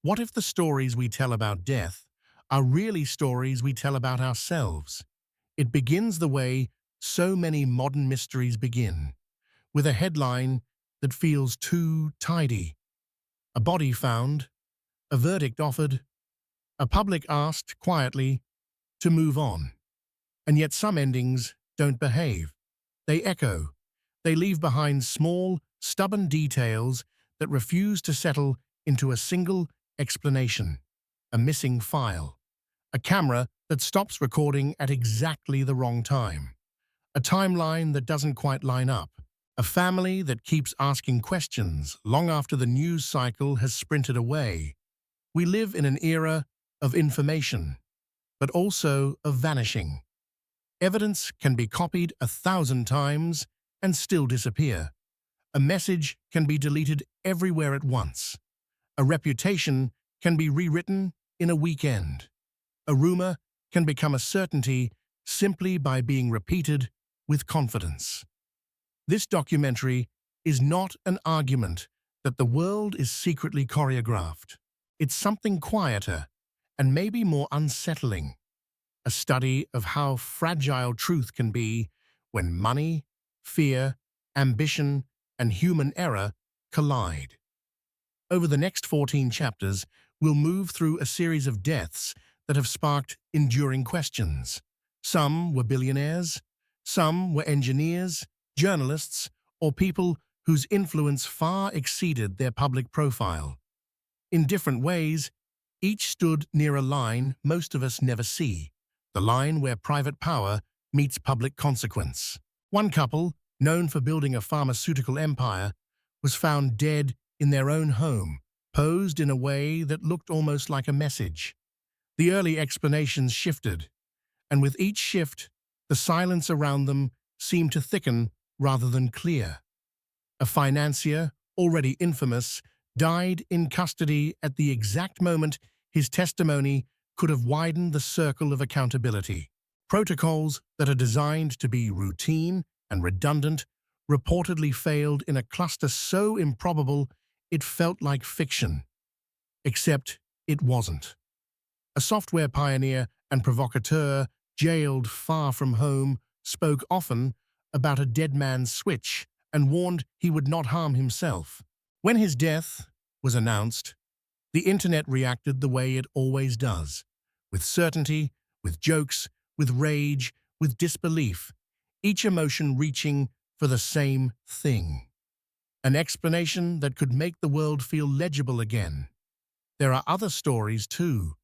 What if the stories we tell about death are really stories we tell about ourselves? It begins the way so many modern mysteries begin, with a headline that feels too tidy. A body found, a verdict offered, a public asked quietly to move on. And yet some endings don't behave. They echo. They leave behind small, stubborn details that refuse to settle into a single explanation. A missing file. A camera that stops recording at exactly the wrong time. A timeline that doesn't quite line up. A family that keeps asking questions long after the news cycle has sprinted away. We live in an era of information, but also of vanishing. Evidence can be copied 1,000 times and still disappear. A message can be deleted everywhere at once. A reputation can be rewritten in a weekend. A rumor can become a certainty simply by being repeated with confidence. This documentary is not an argument that the world is secretly choreographed. It's something quieter and maybe more unsettling. A study of how fragile truth can be when money, fear, ambition, and human error collide. Over the next 14 chapters, we'll move through a series of deaths that have sparked enduring questions. Some were billionaires, some were engineers, journalists, or people whose influence far exceeded their public profile. In different ways, each stood near a line most of us never see, the line where private power meets public consequence. One couple, known for building a pharmaceutical empire, was found dead in their own home, posed in a way that looked almost like a message. The early explanations shifted, and with each shift, the silence around them seemed to thicken rather than clear. A financier, already infamous, died in custody at the exact moment his testimony could have widened the circle of accountability. Protocols that are designed to be routine and redundant reportedly failed in a cluster so improbable it felt like fiction. Except it wasn't. A software pioneer and provocateur jailed far from home spoke often about a dead man's switch and warned he would not harm himself. When his death was announced, the internet reacted the way it always does, with certainty, with jokes, with rage, with disbelief, each emotion reaching for the same thing. An explanation that could make the world feel legible again. There are other stories too.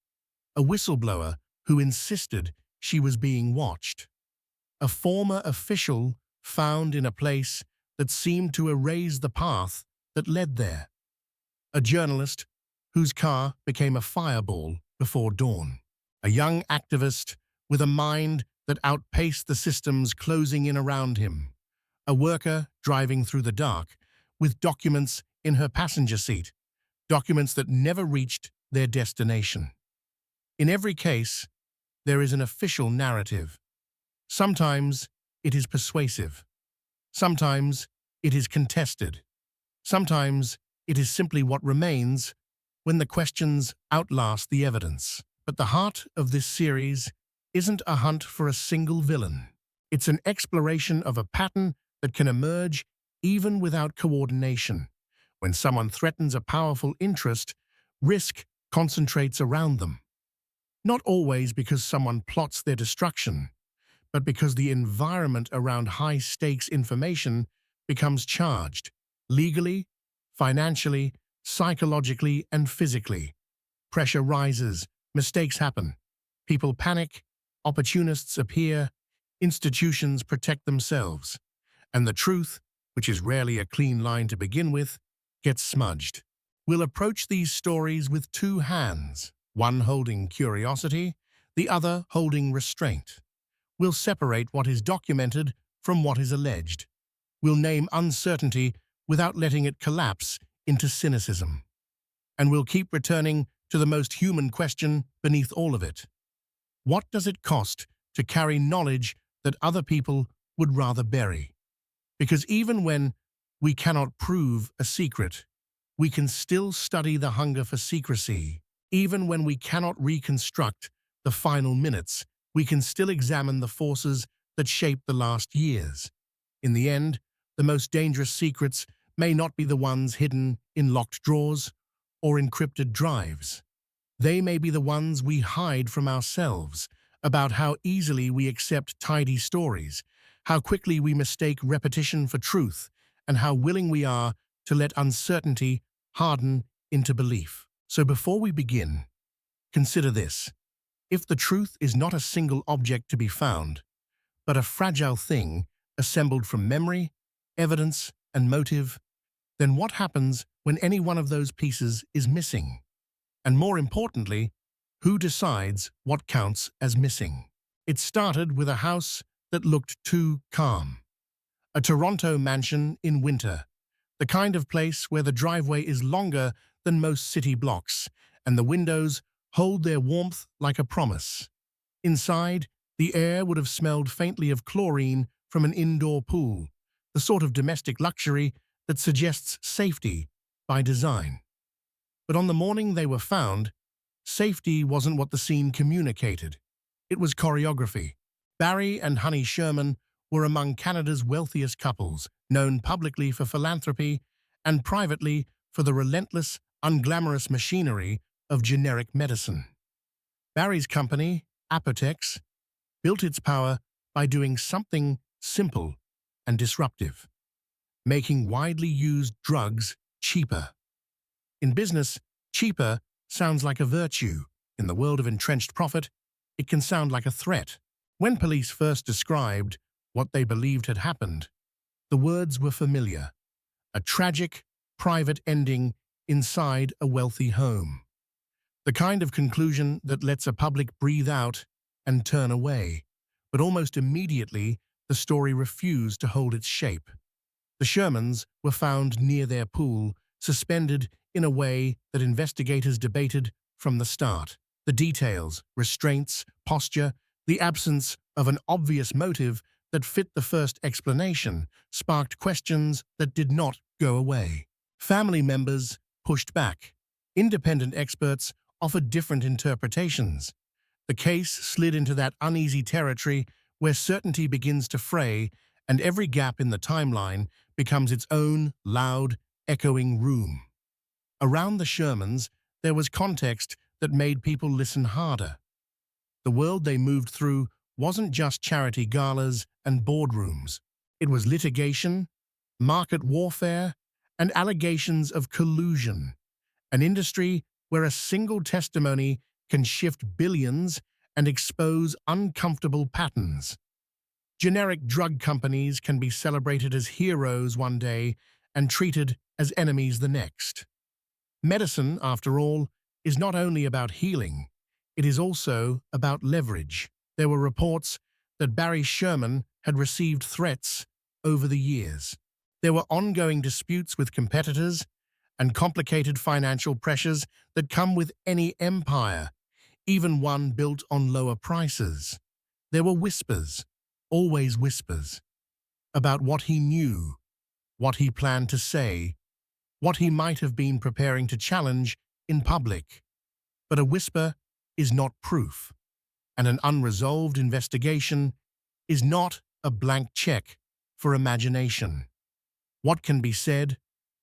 A whistleblower who insisted she was being watched. A former official found in a place that seemed to erase the path that led there. A journalist whose car became a fireball before dawn. A young activist with a mind that outpaced the systems closing in around him. A worker driving through the dark with documents in her passenger seat, documents that never reached their destination. In every case, there is an official narrative. Sometimes it is persuasive. Sometimes it is contested. Sometimes it is simply what remains when the questions outlast the evidence. But the heart of this series isn't a hunt for a single villain. It's an exploration of a pattern that can emerge even without coordination. When someone threatens a powerful interest, risk concentrates around them. Not always because someone plots their destruction, but because the environment around high-stakes information becomes charged, legally, financially, psychologically, and physically. Pressure rises, mistakes happen. People panic, opportunists appear, institutions protect themselves. And the truth, which is rarely a clean line to begin with, gets smudged. We'll approach these stories with two hands, one holding curiosity, the other holding restraint. We'll separate what is documented from what is alleged. We'll name uncertainty without letting it collapse into cynicism. And we'll keep returning to the most human question beneath all of it. What does it cost to carry knowledge that other people would rather bury? Because even when we cannot prove a secret, we can still study the hunger for secrecy. Even when we cannot reconstruct the final minutes, we can still examine the forces that shaped the last years. In the end, the most dangerous secrets may not be the ones hidden in locked drawers or encrypted drives. They may be the ones we hide from ourselves, about how easily we accept tidy stories, how quickly we mistake repetition for truth, and how willing we are to let uncertainty harden into belief. So before we begin, consider this. If the truth is not a single object to be found, but a fragile thing assembled from memory, evidence, and motive, then what happens when any one of those pieces is missing? And more importantly, who decides what counts as missing? It started with a house that looked too calm. A Toronto mansion in winter, the kind of place where the driveway is longer than most city blocks, and the windows hold their warmth like a promise. Inside, the air would have smelled faintly of chlorine from an indoor pool, the sort of domestic luxury that suggests safety by design. But on the morning they were found, safety wasn't what the scene communicated. It was choreography. Barry and Honey Sherman were among Canada's wealthiest couples, known publicly for philanthropy and privately for the relentless, unglamorous machinery of generic medicine. Barry's company, Apotex, built its power by doing something simple and disruptive, making widely used drugs cheaper. In business, cheaper sounds like a virtue. In the world of entrenched profit, it can sound like a threat. When police first described what they believed had happened, the words were familiar: a tragic, private ending inside a wealthy home. The kind of conclusion that lets a public breathe out and turn away. But almost immediately, the story refused to hold its shape. The Shermans were found near their pool, suspended in a way that investigators debated from the start. The details, restraints, posture, the absence of an obvious motive that fit the first explanation sparked questions that did not go away. Family members pushed back. Independent experts offered different interpretations. The case slid into that uneasy territory where certainty begins to fray and every gap in the timeline becomes its own loud, echoing room. Around the Shermans, there was context that made people listen harder. The world they moved through wasn't just charity galas and boardrooms. It was litigation, market warfare, and allegations of collusion, an industry where a single testimony can shift billions and expose uncomfortable patterns. Generic drug companies can be celebrated as heroes one day and treated as enemies the next. Medicine, after all, is not only about healing, it is also about leverage. There were reports that Barry Sherman had received threats over the years. There were ongoing disputes with competitors and complicated financial pressures that come with any empire, even one built on lower prices. There were whispers, always whispers, about what he knew, what he planned to say, what he might have been preparing to challenge in public. But a whisper is not proof, and an unresolved investigation is not a blank check for imagination. What can be said,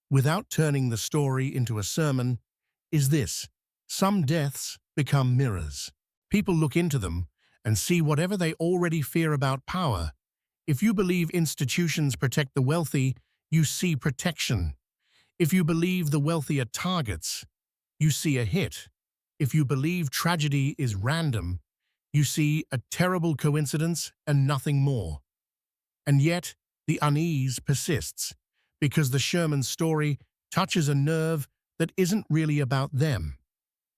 without turning the story into a sermon, is this: some deaths become mirrors. People look into them and see whatever they already fear about power. If you believe institutions protect the wealthy, you see protection. If you believe the wealthy are targets, you see a hit. If you believe tragedy is random, you see a terrible coincidence and nothing more. And yet, the unease persists, because the Sherman story touches a nerve that isn't really about them.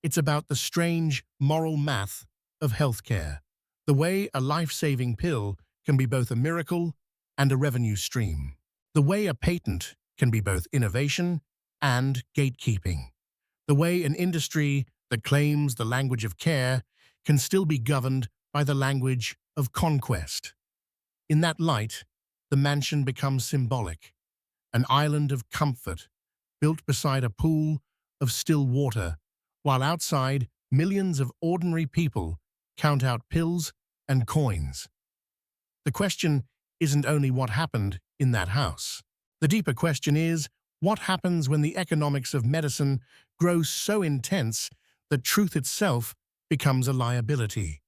It's about the strange moral math of healthcare, the way a life-saving pill can be both a miracle and a revenue stream, the way a patent can be both innovation and gatekeeping, the way an industry that claims the language of care can still be governed by the language of conquest. In that light, the mansion becomes symbolic, an island of comfort built beside a pool of still water, while outside millions of ordinary people count out pills and coins. The question isn't only what happened in that house. The deeper question is, what happens when the economics of medicine grows so intense that truth itself becomes a liability?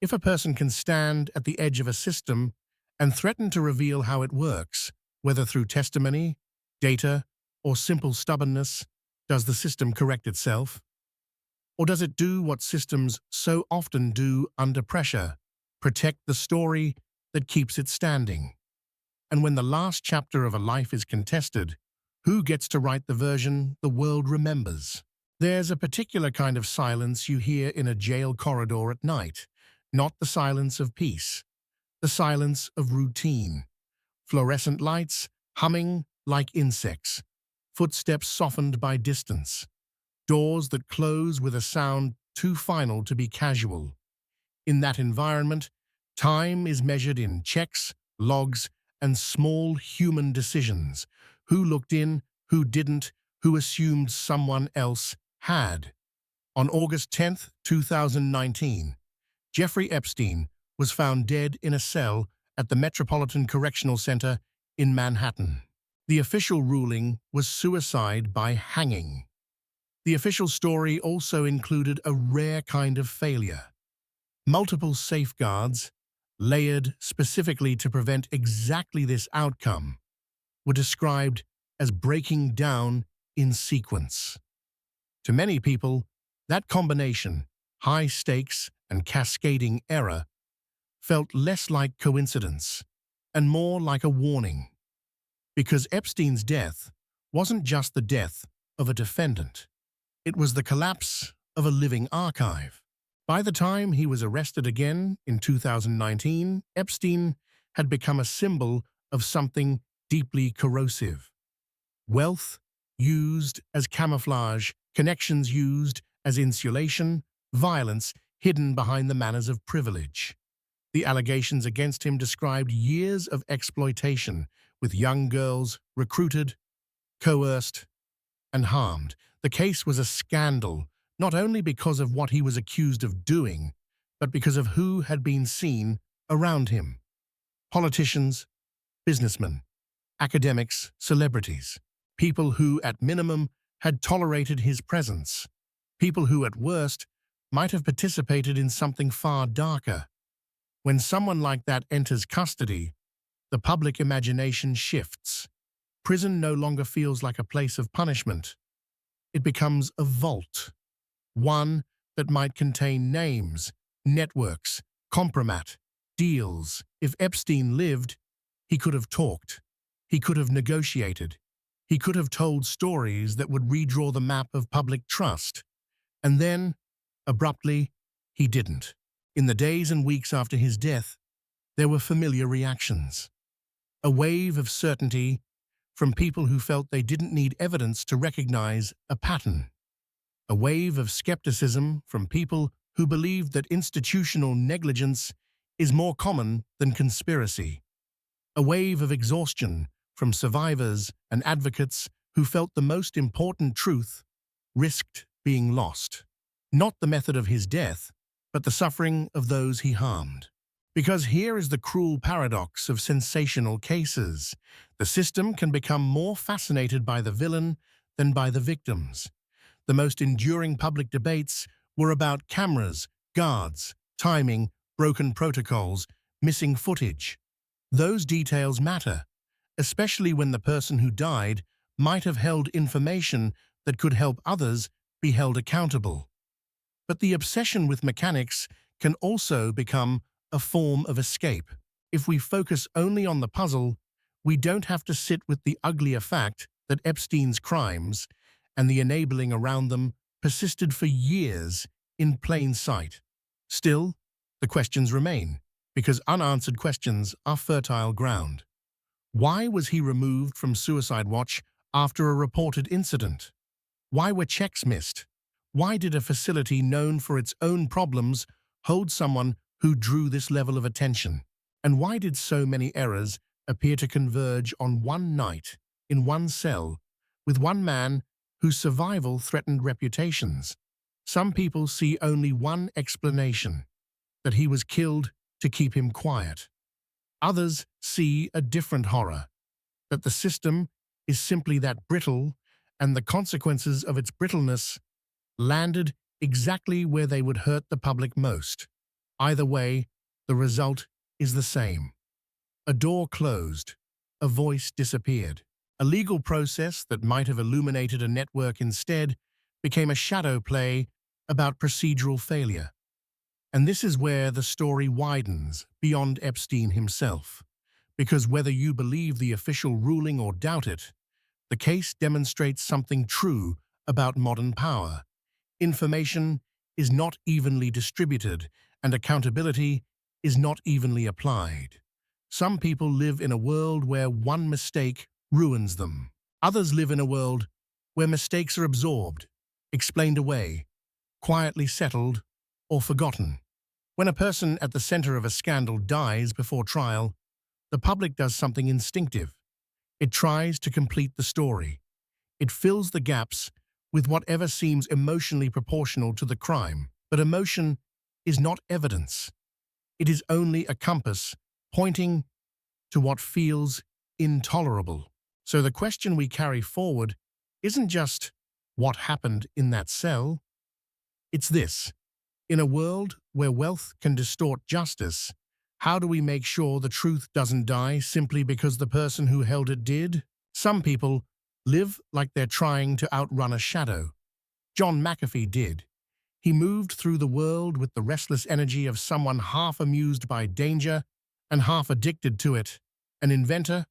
If a person can stand at the edge of a system and threaten to reveal how it works, whether through testimony, data, or simple stubbornness, does the system correct itself? Or does it do what systems so often do under pressure, protect the story that keeps it standing? And when the last chapter of a life is contested, who gets to write the version the world remembers? There's a particular kind of silence you hear in a jail corridor at night, not the silence of peace, the silence of routine. Fluorescent lights humming like insects, footsteps softened by distance, doors that close with a sound too final to be casual. In that environment, time is measured in checks, logs, and small human decisions. Who looked in, who didn't, who assumed someone else had. On August 10th, 2019, Jeffrey Epstein was found dead in a cell at the Metropolitan Correctional Center in Manhattan. The official ruling was suicide by hanging. The official story also included a rare kind of failure. Multiple safeguards, layered specifically to prevent exactly this outcome, were described as breaking down in sequence. To many people, that combination, high stakes and cascading error, felt less like coincidence and more like a warning. Because Epstein's death wasn't just the death of a defendant. It was the collapse of a living archive. By the time he was arrested again in 2019, Epstein had become a symbol of something deeply corrosive. Wealth used as camouflage, connections used as insulation, violence hidden behind the manners of privilege. The allegations against him described years of exploitation, with young girls recruited, coerced, and harmed. The case was a scandal, not only because of what he was accused of doing, but because of who had been seen around him. Politicians, businessmen, academics, celebrities, people who, at minimum, had tolerated his presence, people who, at worst, might have participated in something far darker. When someone like that enters custody, the public imagination shifts. Prison no longer feels like a place of punishment. It becomes a vault, one that might contain names, networks, compromat, deals. If Epstein lived, he could have talked. He could have negotiated. He could have told stories that would redraw the map of public trust. And then, abruptly, he didn't. In the days and weeks after his death, there were familiar reactions. A wave of certainty from people who felt they didn't need evidence to recognize a pattern. A wave of skepticism from people who believed that institutional negligence is more common than conspiracy. A wave of exhaustion from survivors and advocates who felt the most important truth risked being lost. Not the method of his death, but the suffering of those he harmed. Because here is the cruel paradox of sensational cases. The system can become more fascinated by the villain than by the victims. The most enduring public debates were about cameras, guards, timing, broken protocols, missing footage. Those details matter, especially when the person who died might have held information that could help others be held accountable. But the obsession with mechanics can also become a form of escape. If we focus only on the puzzle, we don't have to sit with the uglier fact that Epstein's crimes and the enabling around them persisted for years in plain sight. Still, the questions remain, because unanswered questions are fertile ground. Why was he removed from suicide watch after a reported incident? Why were checks missed? Why did a facility known for its own problems hold someone who drew this level of attention? And why did so many errors appear to converge on one night, in one cell, with one man whose survival threatened reputations. Some people see only one explanation, that he was killed to keep him quiet. Others see a different horror, that the system is simply that brittle and the consequences of its brittleness landed exactly where they would hurt the public most. Either way, the result is the same. A door closed, a voice disappeared. A legal process that might have illuminated a network instead became a shadow play about procedural failure. And this is where the story widens beyond Epstein himself. Because whether you believe the official ruling or doubt it, the case demonstrates something true about modern power. Information is not evenly distributed, and accountability is not evenly applied. Some people live in a world where one mistake ruins them. Others live in a world where mistakes are absorbed, explained away, quietly settled, or forgotten. When a person at the center of a scandal dies before trial, the public does something instinctive. It tries to complete the story. It fills the gaps with whatever seems emotionally proportional to the crime. But emotion is not evidence. It is only a compass pointing to what feels intolerable. So the question we carry forward isn't just what happened in that cell. It's this: in a world where wealth can distort justice, how do we make sure the truth doesn't die simply because the person who held it did? Some people live like they're trying to outrun a shadow. John McAfee did. He moved through the world with the restless energy of someone half amused by danger and half addicted to it. An inventor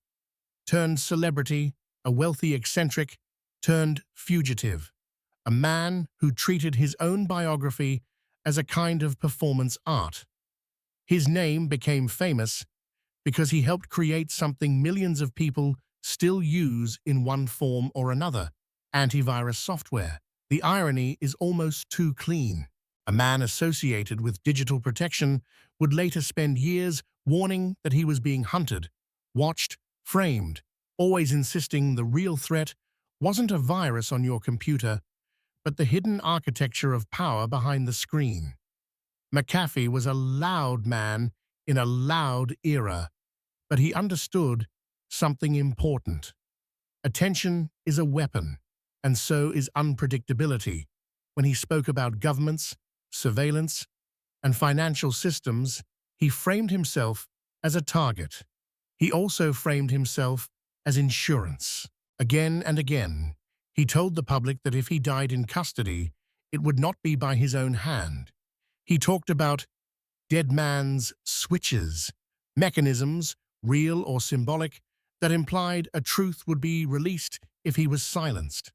turned celebrity, a wealthy eccentric turned fugitive, a man who treated his own biography as a kind of performance art. His name became famous because he helped create something millions of people still use in one form or another: antivirus software. The irony is almost too clean. A man associated with digital protection would later spend years warning that he was being hunted, watched, framed, always insisting the real threat wasn't a virus on your computer, but the hidden architecture of power behind the screen. McAfee was a loud man in a loud era, but he understood something important. Attention is a weapon, and so is unpredictability. When he spoke about governments, surveillance, and financial systems, he framed himself as a target. He also framed himself as insurance. Again and again, he told the public that if he died in custody, it would not be by his own hand. He talked about dead man's switches, mechanisms, real or symbolic, that implied a truth would be released if he was silenced.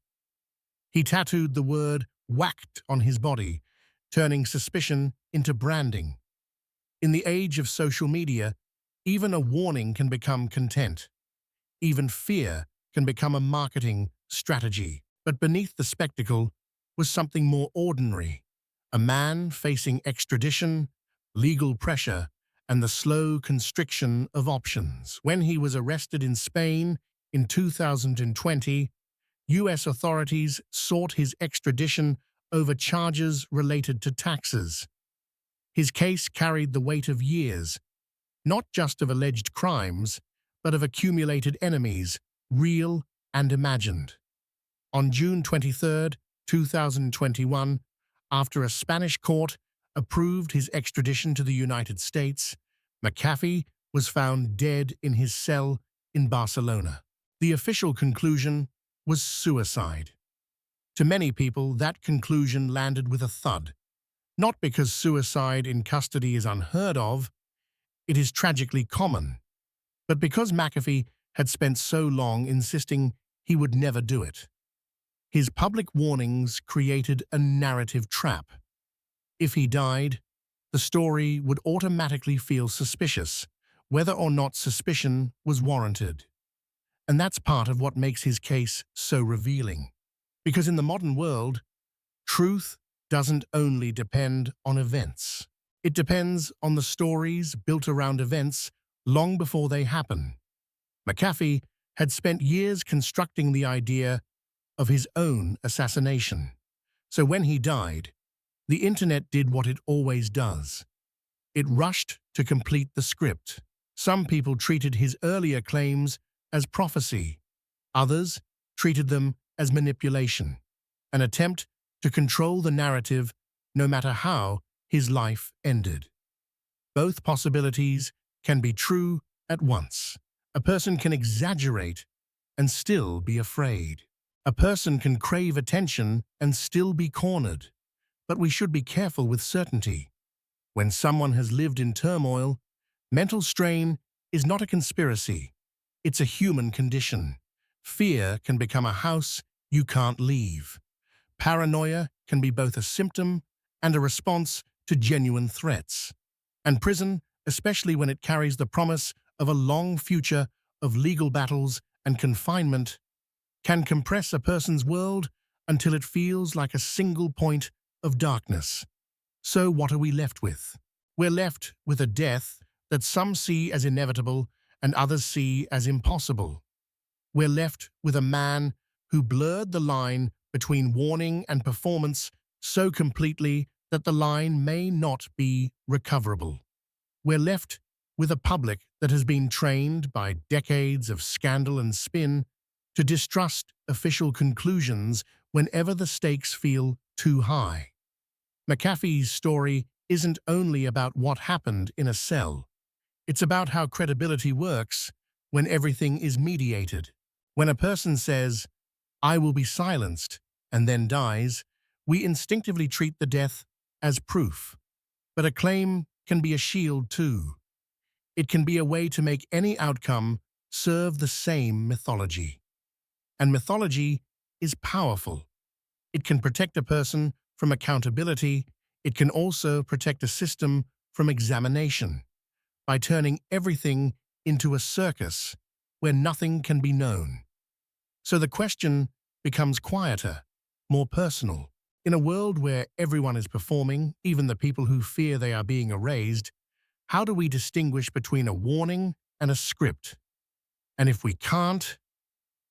He tattooed the word "whacked" on his body, turning suspicion into branding. In the age of social media, even a warning can become content. Even fear can become a marketing strategy. But beneath the spectacle was something more ordinary: a man facing extradition, legal pressure, and the slow constriction of options. When he was arrested in Spain in 2020, U.S. authorities sought his extradition over charges related to taxes. His case carried the weight of years, not just of alleged crimes, but of accumulated enemies, real and imagined. On June 23, 2021, after a Spanish court approved his extradition to the United States, McAfee was found dead in his cell in Barcelona. The official conclusion was suicide. To many people, that conclusion landed with a thud. Not because suicide in custody is unheard of, it is tragically common, but because McAfee had spent so long insisting he would never do it. His public warnings created a narrative trap. If he died, the story would automatically feel suspicious, whether or not suspicion was warranted. And that's part of what makes his case so revealing. Because in the modern world, truth doesn't only depend on events. It depends on the stories built around events long before they happen. McAfee had spent years constructing the idea of his own assassination. So when he died, the internet did what it always does. It rushed to complete the script. Some people treated his earlier claims as prophecy. Others treated them as manipulation, an attempt to control the narrative no matter how his life ended. Both possibilities can be true at once. A person can exaggerate and still be afraid. A person can crave attention and still be cornered. But we should be careful with certainty. When someone has lived in turmoil, mental strain is not a conspiracy. It's a human condition. Fear can become a house you can't leave. Paranoia can be both a symptom and a response to genuine threats. And prison, especially when it carries the promise of a long future of legal battles and confinement, can compress a person's world until it feels like a single point of darkness. So what are we left with? We're left with a death that some see as inevitable and others see as impossible. We're left with a man who blurred the line between warning and performance so completely that the line may not be recoverable. We're left with a public that has been trained by decades of scandal and spin to distrust official conclusions whenever the stakes feel too high. McAfee's story isn't only about what happened in a cell. It's about how credibility works when everything is mediated. When a person says, "I will be silenced," and then dies, we instinctively treat the death as proof. But a claim can be a shield too. It can be a way to make any outcome serve the same mythology. And mythology is powerful. It can protect a person from accountability. It can also protect a system from examination by turning everything into a circus where nothing can be known. So the question becomes quieter, more personal. In a world where everyone is performing, even the people who fear they are being erased, how do we distinguish between a warning and a script? And if we can't,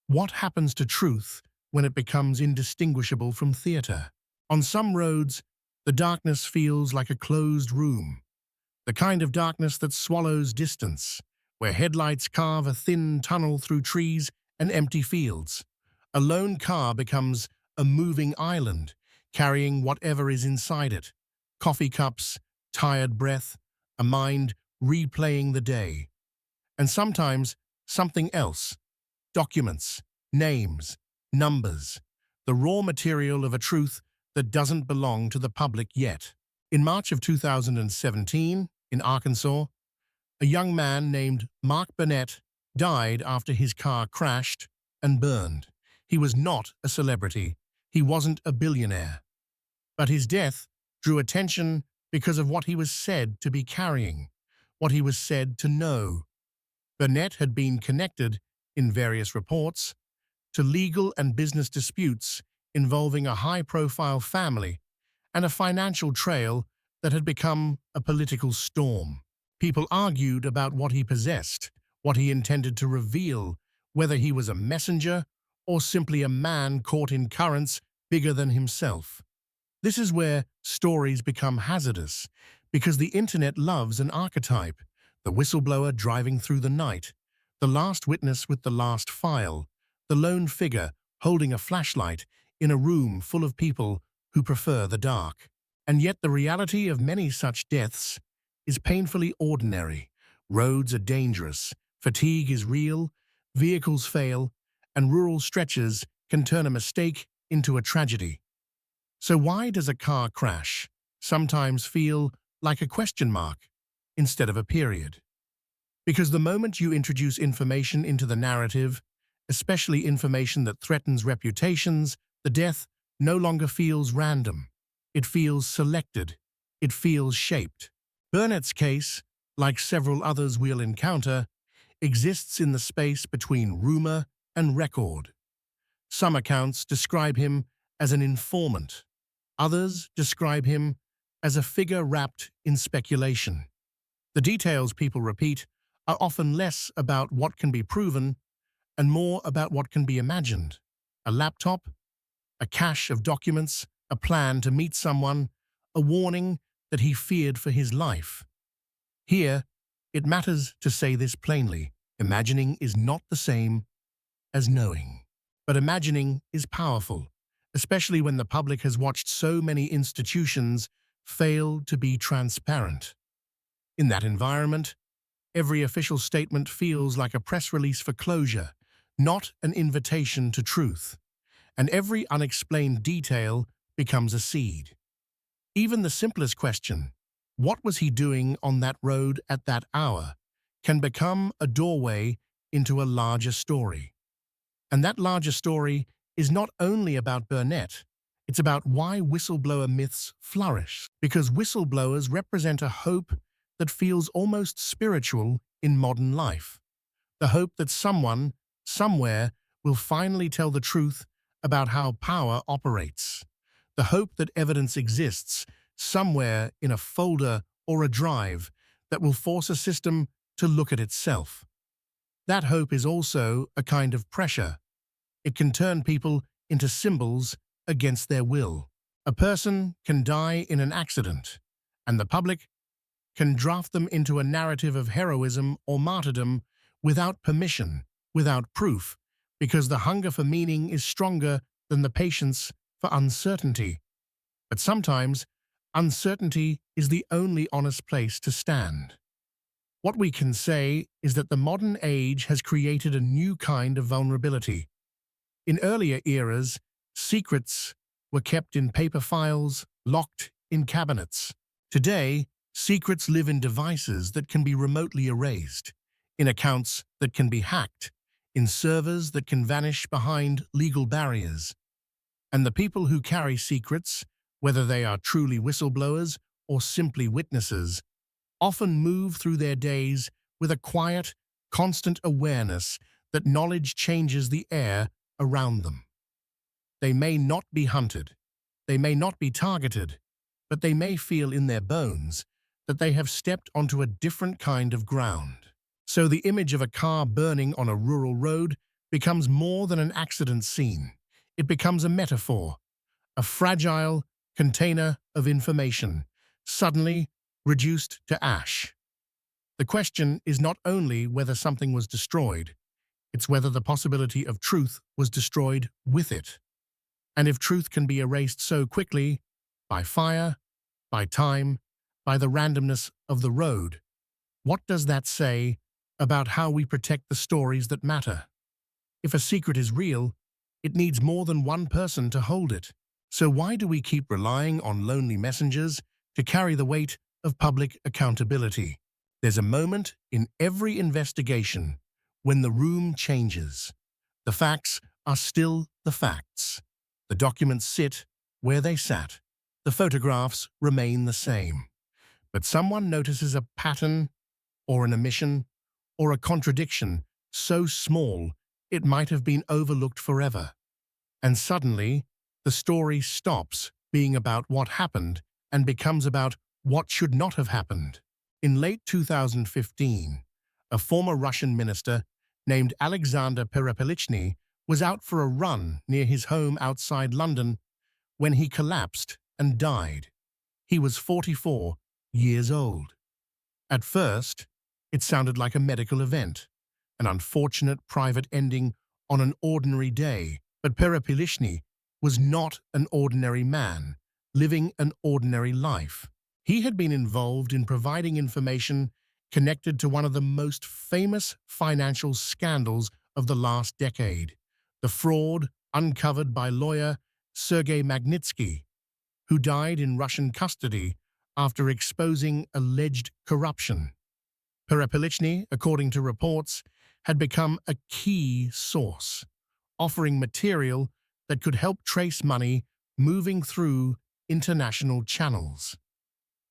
what happens to truth when it becomes indistinguishable from theater? On some roads, the darkness feels like a closed room, the kind of darkness that swallows distance, where headlights carve a thin tunnel through trees and empty fields. A lone car becomes a moving island, carrying whatever is inside it: coffee cups, tired breath, a mind replaying the day. And sometimes something else: documents, names, numbers, the raw material of a truth that doesn't belong to the public yet. In March of 2017, in Arkansas, a young man named Mark Burnett died after his car crashed and burned. He was not a celebrity. He wasn't a billionaire. But his death drew attention because of what he was said to be carrying, what he was said to know. Burnett had been connected, in various reports, to legal and business disputes involving a high-profile family and a financial trail that had become a political storm. People argued about what he possessed, what he intended to reveal, whether he was a messenger or simply a man caught in currents bigger than himself. This is where stories become hazardous, because the internet loves an archetype: the whistleblower driving through the night, the last witness with the last file, the lone figure holding a flashlight in a room full of people who prefer the dark. And yet the reality of many such deaths is painfully ordinary. Roads are dangerous, fatigue is real, vehicles fail, and rural stretches can turn a mistake into a tragedy. So why does a car crash sometimes feel like a question mark instead of a period? Because the moment you introduce information into the narrative, especially information that threatens reputations, the death no longer feels random. It feels selected. It feels shaped. Burnett's case, like several others we'll encounter, exists in the space between rumor and record. Some accounts describe him as an informant. Others describe him as a figure wrapped in speculation. The details people repeat are often less about what can be proven and more about what can be imagined: a laptop, a cache of documents, a plan to meet someone, a warning that he feared for his life. Here, it matters to say this plainly. Imagining is not the same as knowing. But imagining is powerful, especially when the public has watched so many institutions fail to be transparent. In that environment, every official statement feels like a press release for closure, not an invitation to truth. And every unexplained detail becomes a seed. Even the simplest question, what was he doing on that road at that hour, can become a doorway into a larger story. And that larger story is not only about Burnett, it's about why whistleblower myths flourish. Because whistleblowers represent a hope that feels almost spiritual in modern life. The hope that someone, somewhere, will finally tell the truth about how power operates. The hope that evidence exists somewhere in a folder or a drive that will force a system to look at itself. That hope is also a kind of pressure. It can turn people into symbols against their will. A person can die in an accident, and the public can draft them into a narrative of heroism or martyrdom without permission, without proof, because the hunger for meaning is stronger than the patience for uncertainty. But sometimes, uncertainty is the only honest place to stand. What we can say is that the modern age has created a new kind of vulnerability. In earlier eras, secrets were kept in paper files, locked in cabinets. Today, secrets live in devices that can be remotely erased, in accounts that can be hacked, in servers that can vanish behind legal barriers. And the people who carry secrets, whether they are truly whistleblowers or simply witnesses, often move through their days with a quiet, constant awareness that knowledge changes the air around them. They may not be hunted, they may not be targeted, but they may feel in their bones that they have stepped onto a different kind of ground. So the image of a car burning on a rural road becomes more than an accident scene. It becomes a metaphor, a fragile container of information, suddenly reduced to ash. The question is not only whether something was destroyed, it's whether the possibility of truth was destroyed with it. And if truth can be erased so quickly, by fire, by time, by the randomness of the road, what does that say about how we protect the stories that matter? If a secret is real, it needs more than one person to hold it. So why do we keep relying on lonely messengers to carry the weight of public accountability? There's a moment in every investigation when the room changes. The facts are still the facts. The documents sit where they sat. The photographs remain the same. But someone notices a pattern or an omission or a contradiction so small it might have been overlooked forever. And suddenly, the story stops being about what happened and becomes about what should not have happened. In late 2015, a former Russian minister named Alexander Perepelchny was out for a run near his home outside London when he collapsed and died. He was 44 years old. At first, it sounded like a medical event, an unfortunate private ending on an ordinary day, but Perepelchny was not an ordinary man, living an ordinary life. He had been involved in providing information connected to one of the most famous financial scandals of the last decade, the fraud uncovered by lawyer Sergei Magnitsky, who died in Russian custody after exposing alleged corruption. Perepelchny, according to reports, had become a key source, offering material that could help trace money moving through international channels.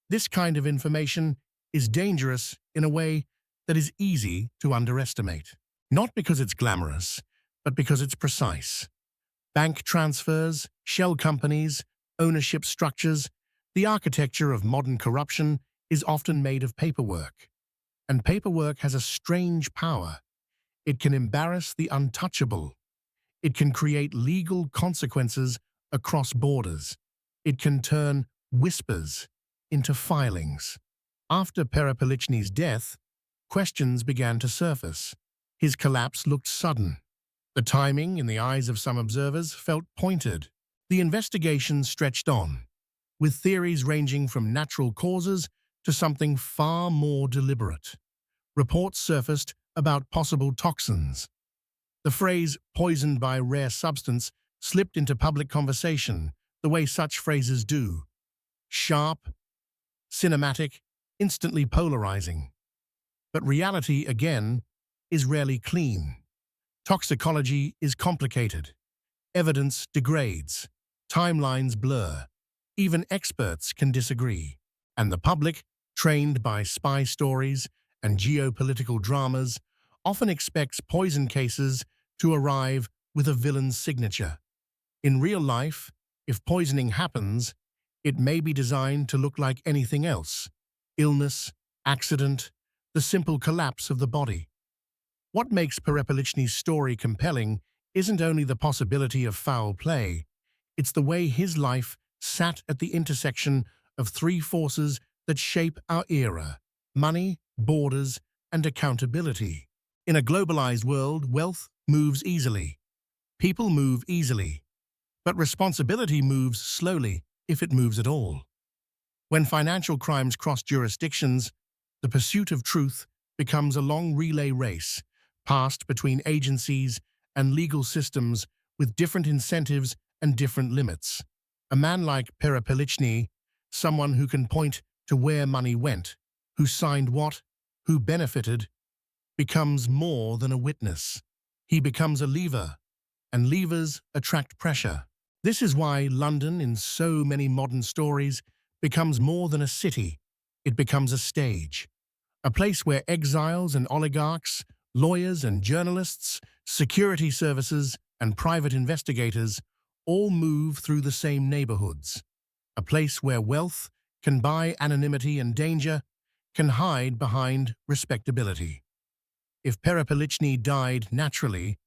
This kind of information is dangerous in a way that is easy to underestimate. Not because it's glamorous, but because it's precise. Bank transfers, shell companies, ownership structures, the architecture of modern corruption is often made of paperwork. And paperwork has a strange power. It can embarrass the untouchable. It can create legal consequences across borders. It can turn whispers into filings. After Perepelichny's death, questions began to surface. His collapse looked sudden. The timing, in the eyes of some observers, felt pointed. The investigation stretched on, with theories ranging from natural causes to something far more deliberate. Reports surfaced about possible toxins. The phrase "poisoned by rare substance" slipped into public conversation, the way such phrases do. Sharp, cinematic, instantly polarizing. But reality, again, is rarely clean. Toxicology is complicated. Evidence degrades. Timelines blur. Even experts can disagree. And the public, trained by spy stories and geopolitical dramas, often expects poison cases to arrive with a villain's signature. In real life, if poisoning happens, it may be designed to look like anything else: illness, accident, the simple collapse of the body. What makes Perepelichny's story compelling isn't only the possibility of foul play, it's the way his life sat at the intersection of three forces that shape our era: money, borders, and accountability. In a globalized world, wealth moves easily. People move easily. But responsibility moves slowly, if it moves at all. When financial crimes cross jurisdictions, the pursuit of truth becomes a long relay race, passed between agencies and legal systems with different incentives and different limits. A man like Perepelichny, someone who can point to where money went, who signed what, who benefited, becomes more than a witness. He becomes a lever, and levers attract pressure. This is why London, in so many modern stories, becomes more than a city. It becomes a stage, a place where exiles and oligarchs, lawyers and journalists, security services and private investigators all move through the same neighborhoods. A place where wealth can buy anonymity and danger can hide behind respectability. If Perepelichny died naturally,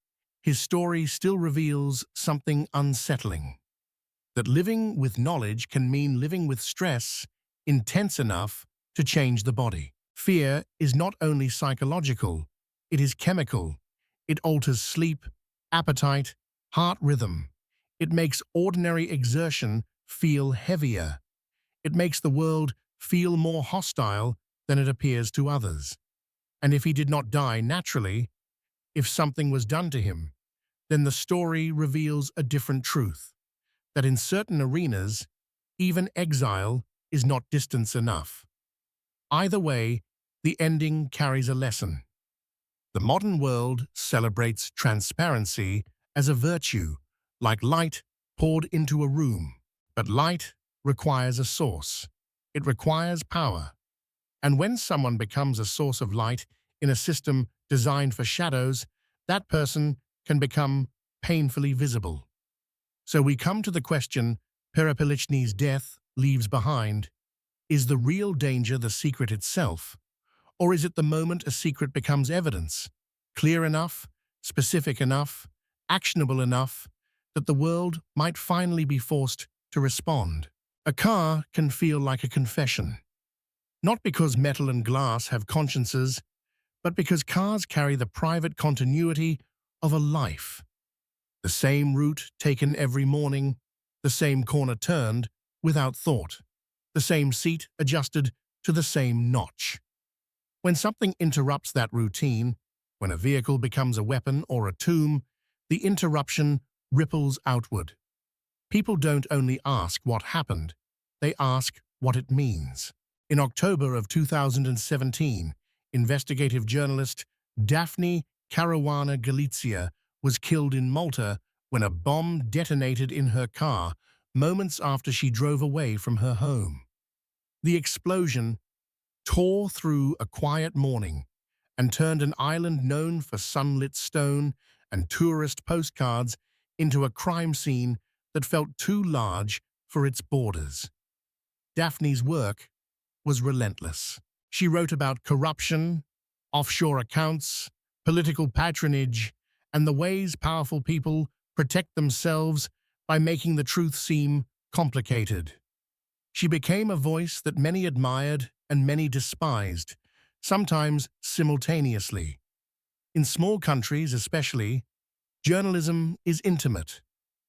his story still reveals something unsettling. That living with knowledge can mean living with stress intense enough to change the body. Fear is not only psychological, it is chemical. It alters sleep, appetite, heart rhythm. It makes ordinary exertion feel heavier. It makes the world feel more hostile than it appears to others. And if he did not die naturally, if something was done to him, then the story reveals a different truth, that in certain arenas, even exile is not distance enough. Either way, the ending carries a lesson. The modern world celebrates transparency as a virtue, like light poured into a room. But light requires a source. It requires power. And when someone becomes a source of light in a system designed for shadows, that person can become painfully visible. So we come to the question Perepelichny's death leaves behind: is the real danger the secret itself? Or is it the moment a secret becomes evidence, clear enough, specific enough, actionable enough, that the world might finally be forced to respond? A car can feel like a confession, not because metal and glass have consciences, but because cars carry the private continuity of a life. The same route taken every morning, the same corner turned without thought, the same seat adjusted to the same notch. When something interrupts that routine, when a vehicle becomes a weapon or a tomb, the interruption ripples outward. People don't only ask what happened, they ask what it means. In October of 2017, investigative journalist Daphne Caruana Galizia was killed in Malta when a bomb detonated in her car moments after she drove away from her home. The explosion tore through a quiet morning and turned an island known for sunlit stone and tourist postcards into a crime scene that felt too large for its borders. Daphne's work was relentless. She wrote about corruption, offshore accounts, political patronage, and the ways powerful people protect themselves by making the truth seem complicated. She became a voice that many admired and many despised, sometimes simultaneously. In small countries especially, journalism is intimate.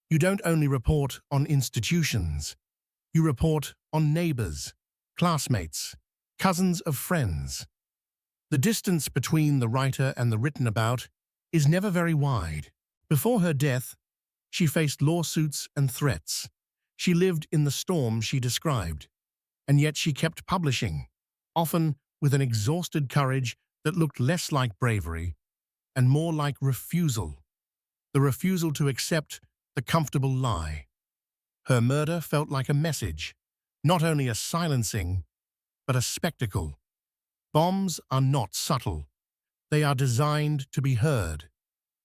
You don't only report on institutions, you report on neighbors, classmates, cousins of friends. The distance between the writer and the written about is never very wide. Before her death, she faced lawsuits and threats. She lived in the storm she described, and yet she kept publishing, often with an exhausted courage that looked less like bravery and more like refusal, the refusal to accept the comfortable lie. Her murder felt like a message, not only a silencing, but a spectacle. Bombs are not subtle. They are designed to be heard.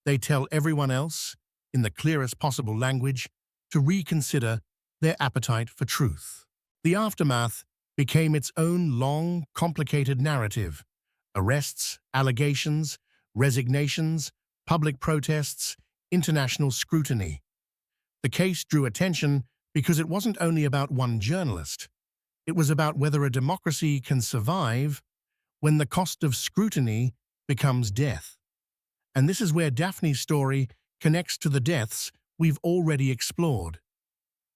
They tell everyone else, in the clearest possible language, to reconsider their appetite for truth. The aftermath became its own long, complicated narrative. Arrests, allegations, resignations, public protests, international scrutiny. The case drew attention because it wasn't only about one journalist. It was about whether a democracy can survive when the cost of scrutiny becomes death. And this is where Daphne's story connects to the deaths we've already explored.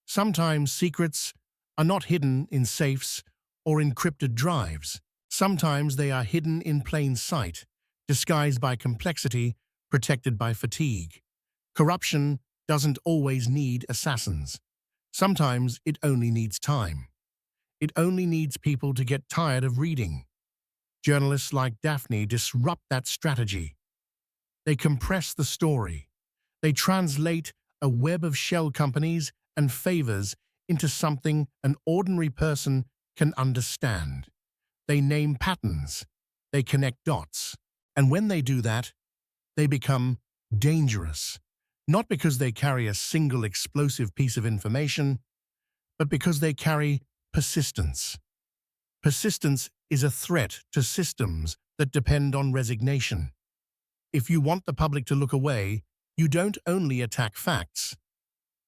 Sometimes secrets are not hidden in safes or encrypted drives. Sometimes they are hidden in plain sight, disguised by complexity, protected by fatigue. Corruption doesn't always need assassins. Sometimes it only needs time. It only needs people to get tired of reading. Journalists like Daphne disrupt that strategy. They compress the story. They translate a web of shell companies and favors into something an ordinary person can understand. They name patterns. They connect dots. And when they do that, they become dangerous. Not because they carry a single explosive piece of information, but because they carry persistence. Persistence is a threat to systems that depend on resignation. If you want the public to look away, you don't only attack facts.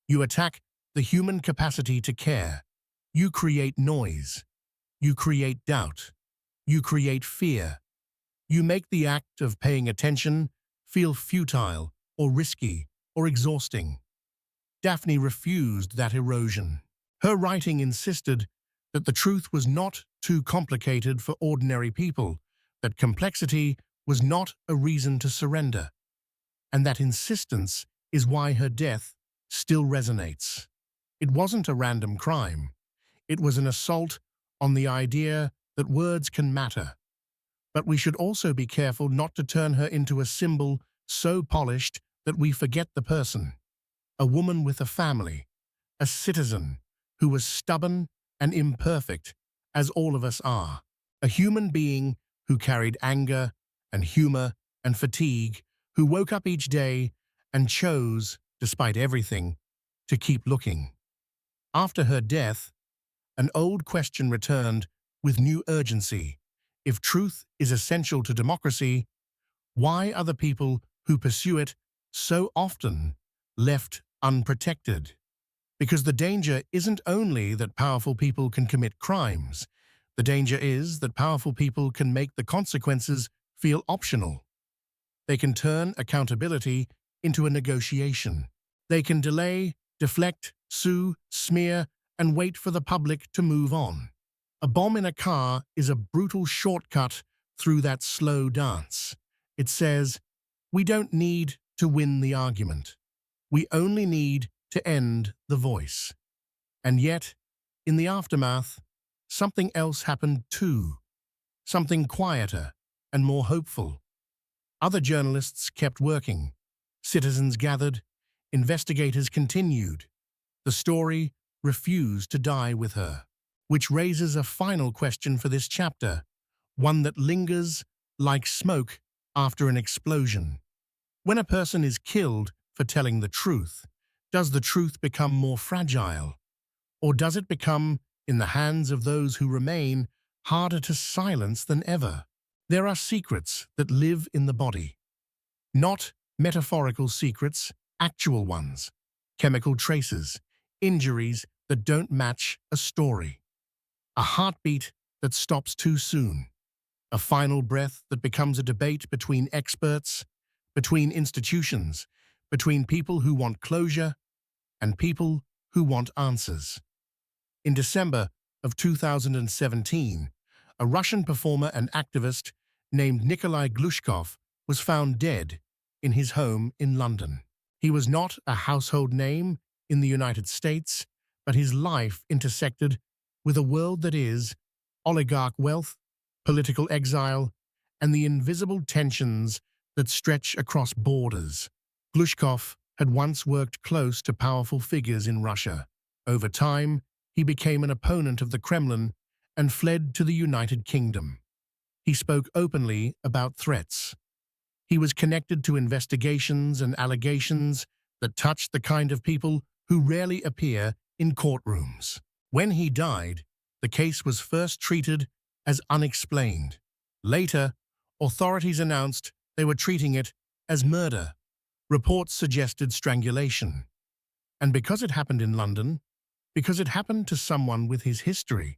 You attack the human capacity to care. You create noise. You create doubt. You create fear. You make the act of paying attention feel futile or risky or exhausting. Daphne refused that erosion. Her writing insisted that the truth was not too complicated for ordinary people, that complexity was not a reason to surrender, and that insistence is why her death still resonates. It wasn't a random crime. It was an assault on the idea that words can matter. But we should also be careful not to turn her into a symbol so polished that we forget the person. A woman with a family, a citizen who was stubborn and imperfect, as all of us are. A human being who carried anger and humor and fatigue, who woke up each day and chose, despite everything, to keep looking. After her death, an old question returned with new urgency. If truth is essential to democracy, why are the people who pursue it so often left unprotected? Because the danger isn't only that powerful people can commit crimes. The danger is that powerful people can make the consequences feel optional. They can turn accountability into a negotiation. They can delay, deflect, sue, smear, and wait for the public to move on. A bomb in a car is a brutal shortcut through that slow dance. It says, we don't need to win the argument. We only need to end the voice. And yet, in the aftermath, something else happened too. Something quieter and more hopeful. Other journalists kept working. Citizens gathered. Investigators continued. The story refused to die with her. Which raises a final question for this chapter, one that lingers like smoke after an explosion. When a person is killed for telling the truth, does the truth become more fragile? Or does it become, in the hands of those who remain, harder to silence than ever? There are secrets that live in the body. Not metaphorical secrets, actual ones. chemical traces, injuries that don't match a story, a heartbeat that stops too soon, a final breath that becomes a debate between experts, between institutions, between people who want closure and people who want answers. In December of 2017, a Russian performer and activist named Nikolai Glushkov was found dead in his home in London. He was not a household name in the United States, but his life intersected with a world that is oligarch wealth, political exile, and the invisible tensions that stretch across borders. Glushkov had once worked close to powerful figures in Russia. Over time, he became an opponent of the Kremlin and fled to the United Kingdom. He spoke openly about threats. He was connected to investigations and allegations that touched the kind of people who rarely appear in courtrooms. When he died, the case was first treated as unexplained. Later, authorities announced they were treating it as murder. Reports suggested strangulation. And because it happened in London, because it happened to someone with his history,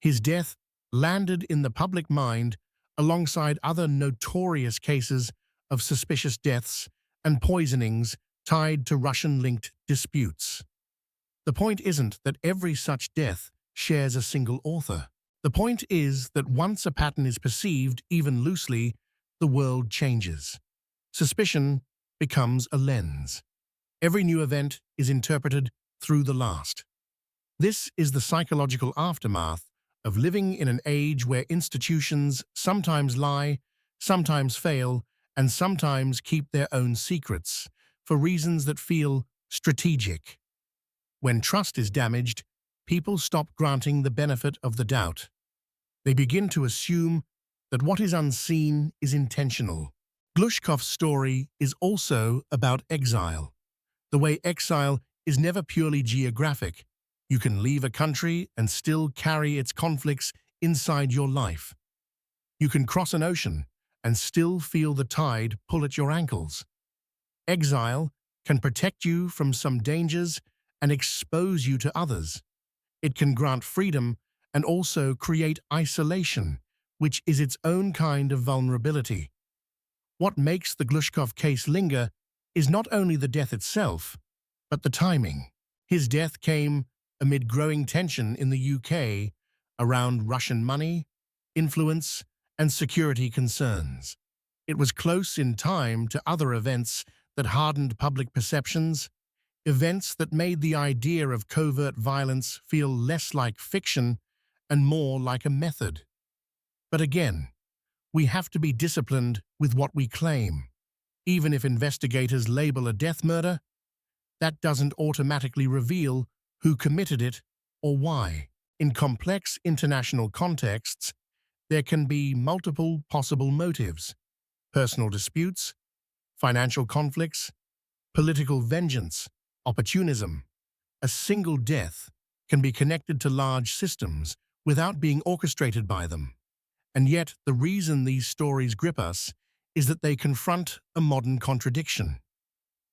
his death landed in the public mind alongside other notorious cases of suspicious deaths and poisonings tied to Russian-linked disputes. The point isn't that every such death shares a single author. The point is that once a pattern is perceived, even loosely, the world changes. Suspicion becomes a lens. Every new event is interpreted through the last. This is the psychological aftermath of living in an age where institutions sometimes lie, sometimes fail, and sometimes keep their own secrets for reasons that feel strategic. When trust is damaged, people stop granting the benefit of the doubt. They begin to assume that what is unseen is intentional. Glushkov's story is also about exile. The way exile is never purely geographic. You can leave a country and still carry its conflicts inside your life. You can cross an ocean and still feel the tide pull at your ankles. Exile can protect you from some dangers and expose you to others. It can grant freedom and also create isolation, which is its own kind of vulnerability. What makes the Glushkov case linger is not only the death itself, but the timing. His death came amid growing tension in the UK around Russian money, influence, and security concerns. It was close in time to other events that hardened public perceptions, events that made the idea of covert violence feel less like fiction and more like a method. But again, we have to be disciplined with what we claim. Even if investigators label a death murder, that doesn't automatically reveal who committed it or why. In complex international contexts, there can be multiple possible motives: personal disputes, financial conflicts, political vengeance, opportunism. A single death can be connected to large systems without being orchestrated by them. And yet, the reason these stories grip us is that they confront a modern contradiction.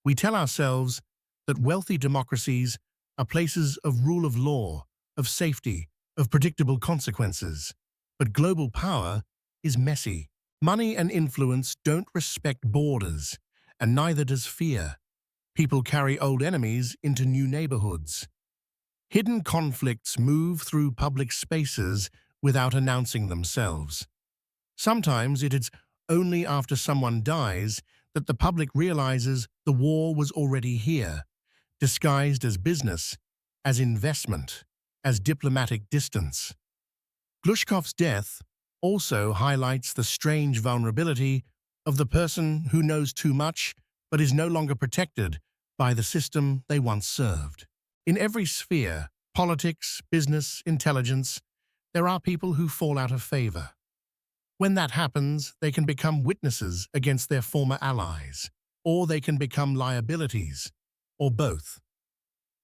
We tell ourselves that wealthy democracies are places of rule of law, of safety, of predictable consequences. But global power is messy. Money and influence don't respect borders, and neither does fear. People carry old enemies into new neighborhoods. Hidden conflicts move through public spaces without announcing themselves. Sometimes it is only after someone dies that the public realizes the war was already here, disguised as business, as investment, as diplomatic distance. Glushkov's death also highlights the strange vulnerability of the person who knows too much but is no longer protected by the system they once served. In every sphere, politics, business, intelligence, there are people who fall out of favor. When that happens, they can become witnesses against their former allies, or they can become liabilities, or both.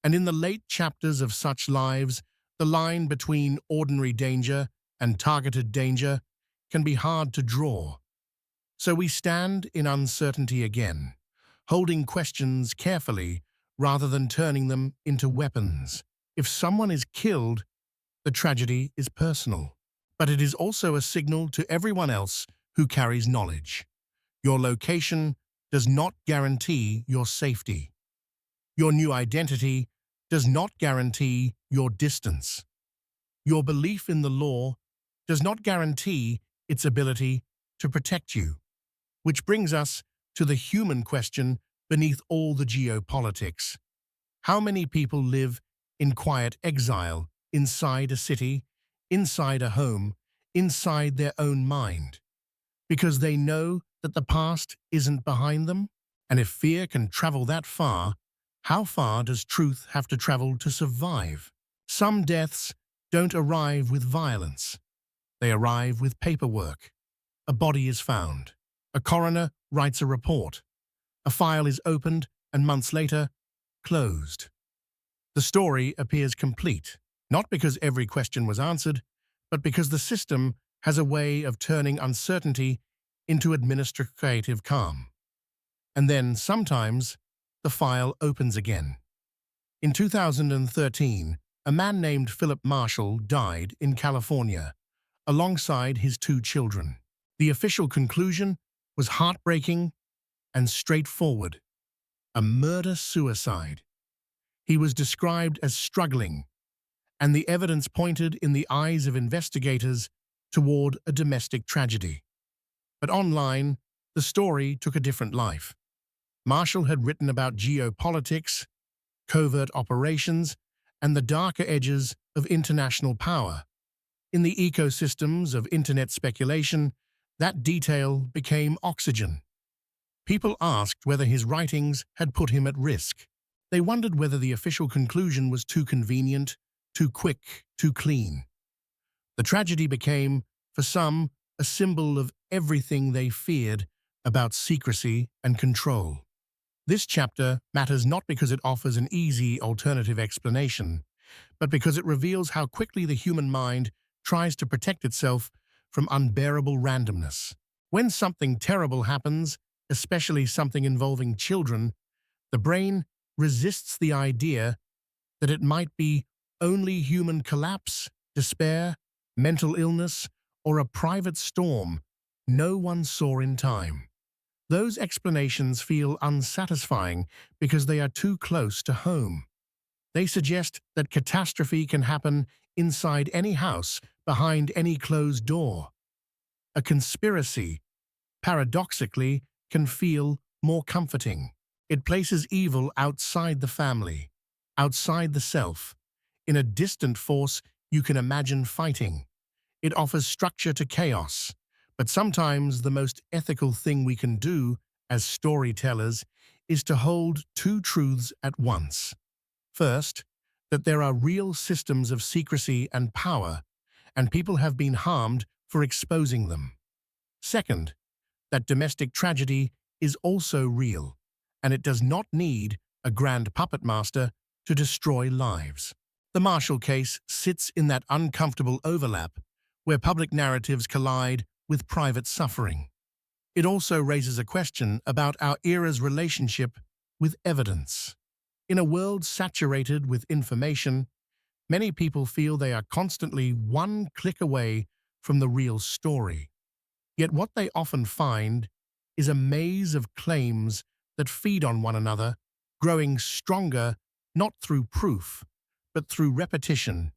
And in the late chapters of such lives, the line between ordinary danger and targeted danger can be hard to draw. So we stand in uncertainty again, holding questions carefully rather than turning them into weapons. If someone is killed, the tragedy is personal, but it is also a signal to everyone else who carries knowledge. Your location does not guarantee your safety. Your new identity does not guarantee your distance. Your belief in the law does not guarantee its ability to protect you. Which brings us to the human question beneath all the geopolitics. How many people live in quiet exile inside a city, inside a home, inside their own mind? Because they know that the past isn't behind them? And if fear can travel that far, how far does truth have to travel to survive? Some deaths don't arrive with violence. They arrive with paperwork. A body is found. A coroner writes a report. A file is opened and months later, closed. The story appears complete, not because every question was answered, but because the system has a way of turning uncertainty into administrative calm. And then, sometimes, the file opens again. In 2013, a man named Philip Marshall died in California, alongside his 2 children. The official conclusion was heartbreaking and straightforward: a murder-suicide. He was described as struggling, and the evidence pointed in the eyes of investigators toward a domestic tragedy. But online, the story took a different life. Marshall had written about geopolitics, covert operations, and the darker edges of international power. In the ecosystems of internet speculation, that detail became oxygen. People asked whether his writings had put him at risk. They wondered whether the official conclusion was too convenient, too quick, too clean. The tragedy became, for some, a symbol of everything they feared about secrecy and control. This chapter matters not because it offers an easy alternative explanation, but because it reveals how quickly the human mind tries to protect itself from unbearable randomness. When something terrible happens, especially something involving children, the brain resists the idea that it might be only human collapse, despair, mental illness, or a private storm no one saw in time. Those explanations feel unsatisfying because they are too close to home. They suggest that catastrophe can happen inside any house, behind any closed door. A conspiracy, paradoxically, can feel more comforting. It places evil outside the family, outside the self, in a distant force you can imagine fighting. It offers structure to chaos. But sometimes the most ethical thing we can do as storytellers is to hold 2 truths at once. First, that there are real systems of secrecy and power, and people have been harmed for exposing them. Second, that domestic tragedy is also real, and it does not need a grand puppet master to destroy lives. The Marshall case sits in that uncomfortable overlap where public narratives collide with private suffering. It also raises a question about our era's relationship with evidence. In a world saturated with information, many people feel they are constantly one click away from the real story. Yet what they often find is a maze of claims that feed on one another, growing stronger not through proof, but through repetition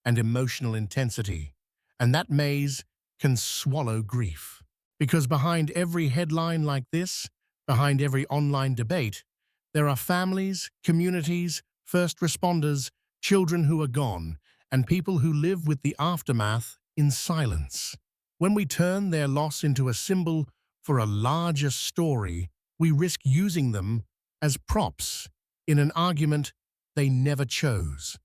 and emotional intensity. And that maze can swallow grief. Because behind every headline like this, behind every online debate, there are families, communities, first responders, children who are gone, and people who live with the aftermath in silence. When we turn their loss into a symbol for a larger story, we risk using them as props in an argument they never chose.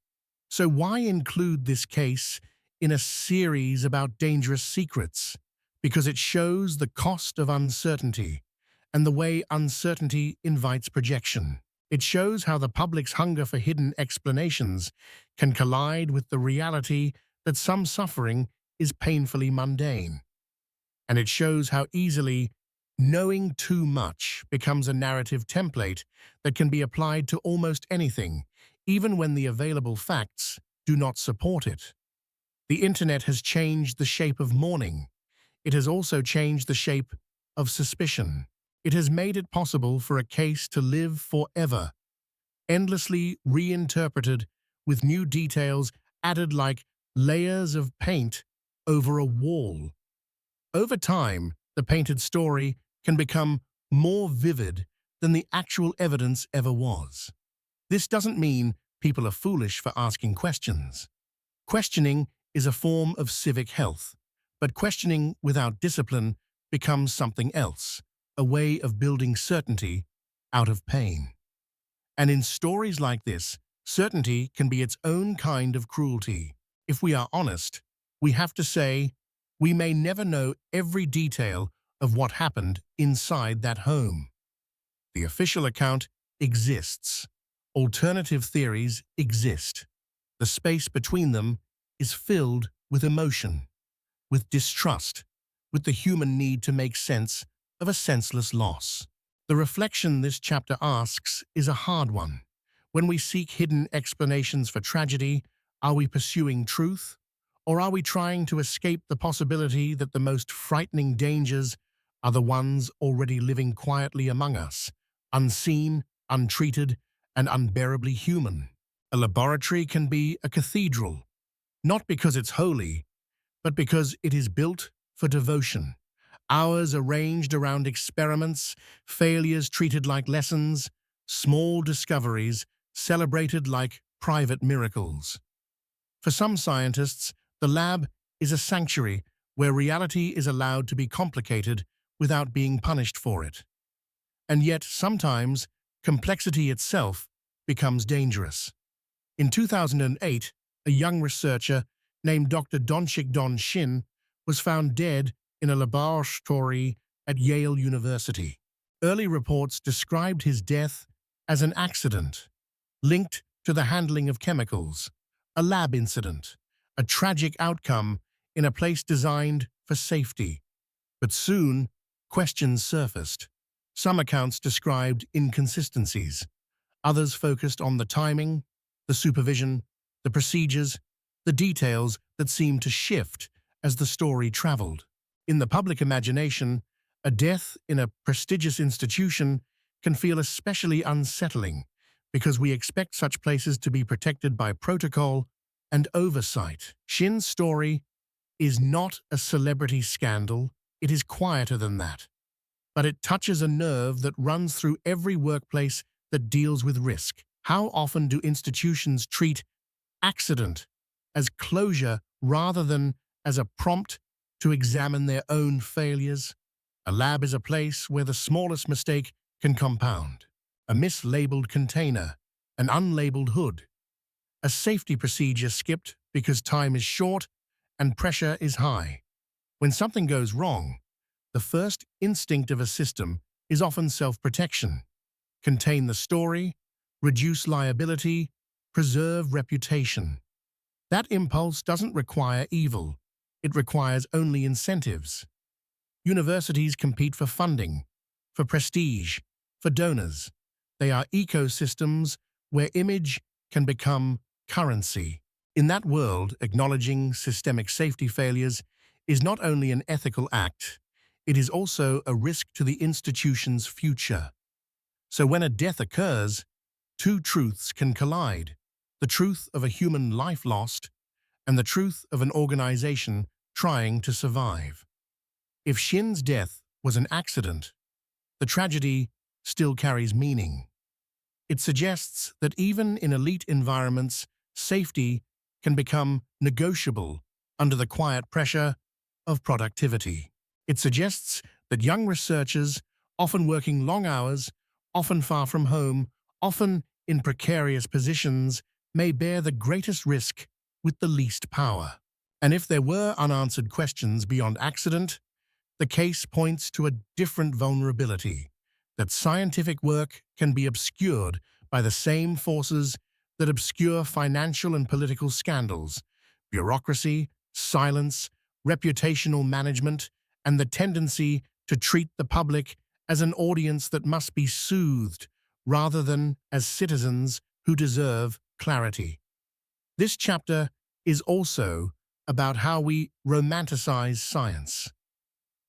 So why include this case in a series about dangerous secrets? Because it shows the cost of uncertainty and the way uncertainty invites projection. It shows how the public's hunger for hidden explanations can collide with the reality that some suffering is painfully mundane. And it shows how easily Knowing too much becomes a narrative template that can be applied to almost anything, even when the available facts do not support it. The internet has changed the shape of mourning. It has also changed the shape of suspicion. It has made it possible for a case to live forever, endlessly reinterpreted with new details added like layers of paint over a wall. Over time, the painted story can become more vivid than the actual evidence ever was. This doesn't mean people are foolish for asking questions. Questioning is a form of civic health, but questioning without discipline becomes something else, a way of building certainty out of pain. And in stories like this, certainty can be its own kind of cruelty. If we are honest, we have to say, we may never know every detail of what happened inside that home. The official account exists. Alternative theories exist. The space between them is filled with emotion, with distrust, with the human need to make sense of a senseless loss. The reflection this chapter asks is a hard one. When we seek hidden explanations for tragedy, are we pursuing truth? Or are we trying to escape the possibility that the most frightening dangers are the ones already living quietly among us, unseen, untreated, and unbearably human? A laboratory can be a cathedral, not because it's holy, but because it is built for devotion. Hours arranged around experiments, failures treated like lessons, small discoveries celebrated like private miracles. For some scientists, the lab is a sanctuary where reality is allowed to be complicated without being punished for it. And yet, sometimes, complexity itself becomes dangerous. In 2008, a young researcher named Dr. Donchik Don Shin was found dead in a laboratory at Yale University. Early reports described his death as an accident, linked to the handling of chemicals, a lab incident, a tragic outcome in a place designed for safety. But soon, questions surfaced. Some accounts described inconsistencies. Others focused on the timing, the supervision, the procedures, the details that seemed to shift as the story traveled. In the public imagination, a death in a prestigious institution can feel especially unsettling because we expect such places to be protected by protocol and oversight. Shin's story is not a celebrity scandal, it is quieter than that. But it touches a nerve that runs through every workplace that deals with risk. How often do institutions treat accident as closure rather than as a prompt to examine their own failures? A lab is a place where the smallest mistake can compound. A mislabeled container, an unlabeled hood, a safety procedure skipped because time is short and pressure is high. When something goes wrong, the first instinct of a system is often self-protection. Contain the story, reduce liability, preserve reputation. That impulse doesn't require evil. It requires only incentives. Universities compete for funding, for prestige, for donors. They are ecosystems where image can become currency. In that world, acknowledging systemic safety failures is not only an ethical act, it is also a risk to the institution's future. So when a death occurs, two truths can collide: the truth of a human life lost and the truth of an organization trying to survive. If Shin's death was an accident, the tragedy still carries meaning. It suggests that even in elite environments, safety can become negotiable under the quiet pressure of productivity. It suggests that young researchers, often working long hours, often far from home, often in precarious positions, may bear the greatest risk with the least power. And if there were unanswered questions beyond accident, the case points to a different vulnerability, that scientific work can be obscured by the same forces that obscure financial and political scandals: bureaucracy, silence, reputational management, and the tendency to treat the public as an audience that must be soothed rather than as citizens who deserve clarity. This chapter is also about how we romanticize science.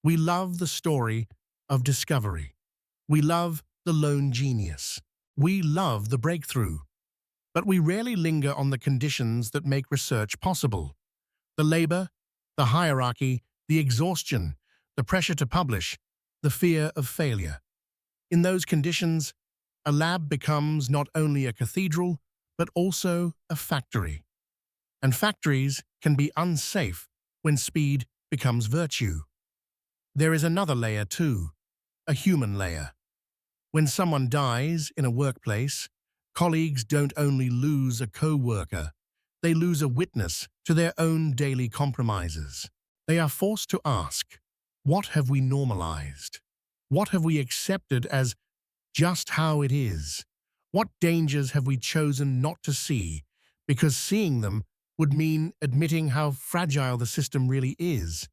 We love the story of discovery. We love the lone genius. We love the breakthrough. But we rarely linger on the conditions that make research possible. The labor, the hierarchy, the exhaustion, the pressure to publish, the fear of failure. In those conditions, a lab becomes not only a cathedral, but also a factory. And factories can be unsafe when speed becomes virtue. There is another layer too, a human layer. When someone dies in a workplace, colleagues don't only lose a co-worker, they lose a witness to their own daily compromises. They are forced to ask, what have we normalized? What have we accepted as just how it is? What dangers have we chosen not to see, because seeing them would mean admitting how fragile the system really is?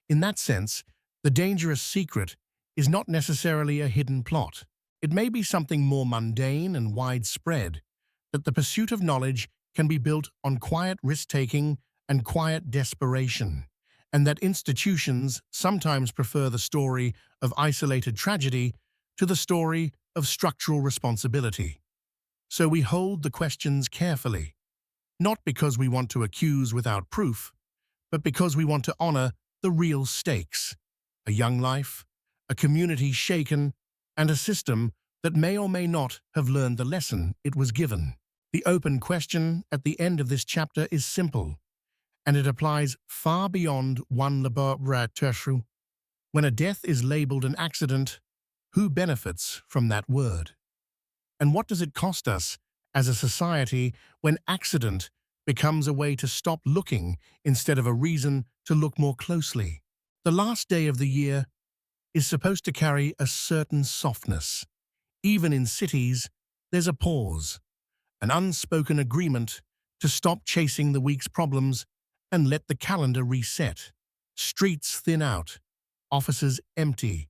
In that sense, the dangerous secret is not necessarily a hidden plot. It may be something more mundane and widespread, that the pursuit of knowledge can be built on quiet risk-taking and quiet desperation, and that institutions sometimes prefer the story of isolated tragedy to the story of structural responsibility. So we hold the questions carefully, not because we want to accuse without proof, but because we want to honor the real stakes: a young life, a community shaken, and a system that may or may not have learned the lesson it was given. The open question at the end of this chapter is simple, and it applies far beyond one laboratory. When a death is labeled an accident, who benefits from that word? And what does it cost us as a society when accident becomes a way to stop looking instead of a reason to look more closely? The last day of the year is supposed to carry a certain softness. Even in cities, there's a pause, an unspoken agreement to stop chasing the week's problems and let the calendar reset. Streets thin out, offices empty.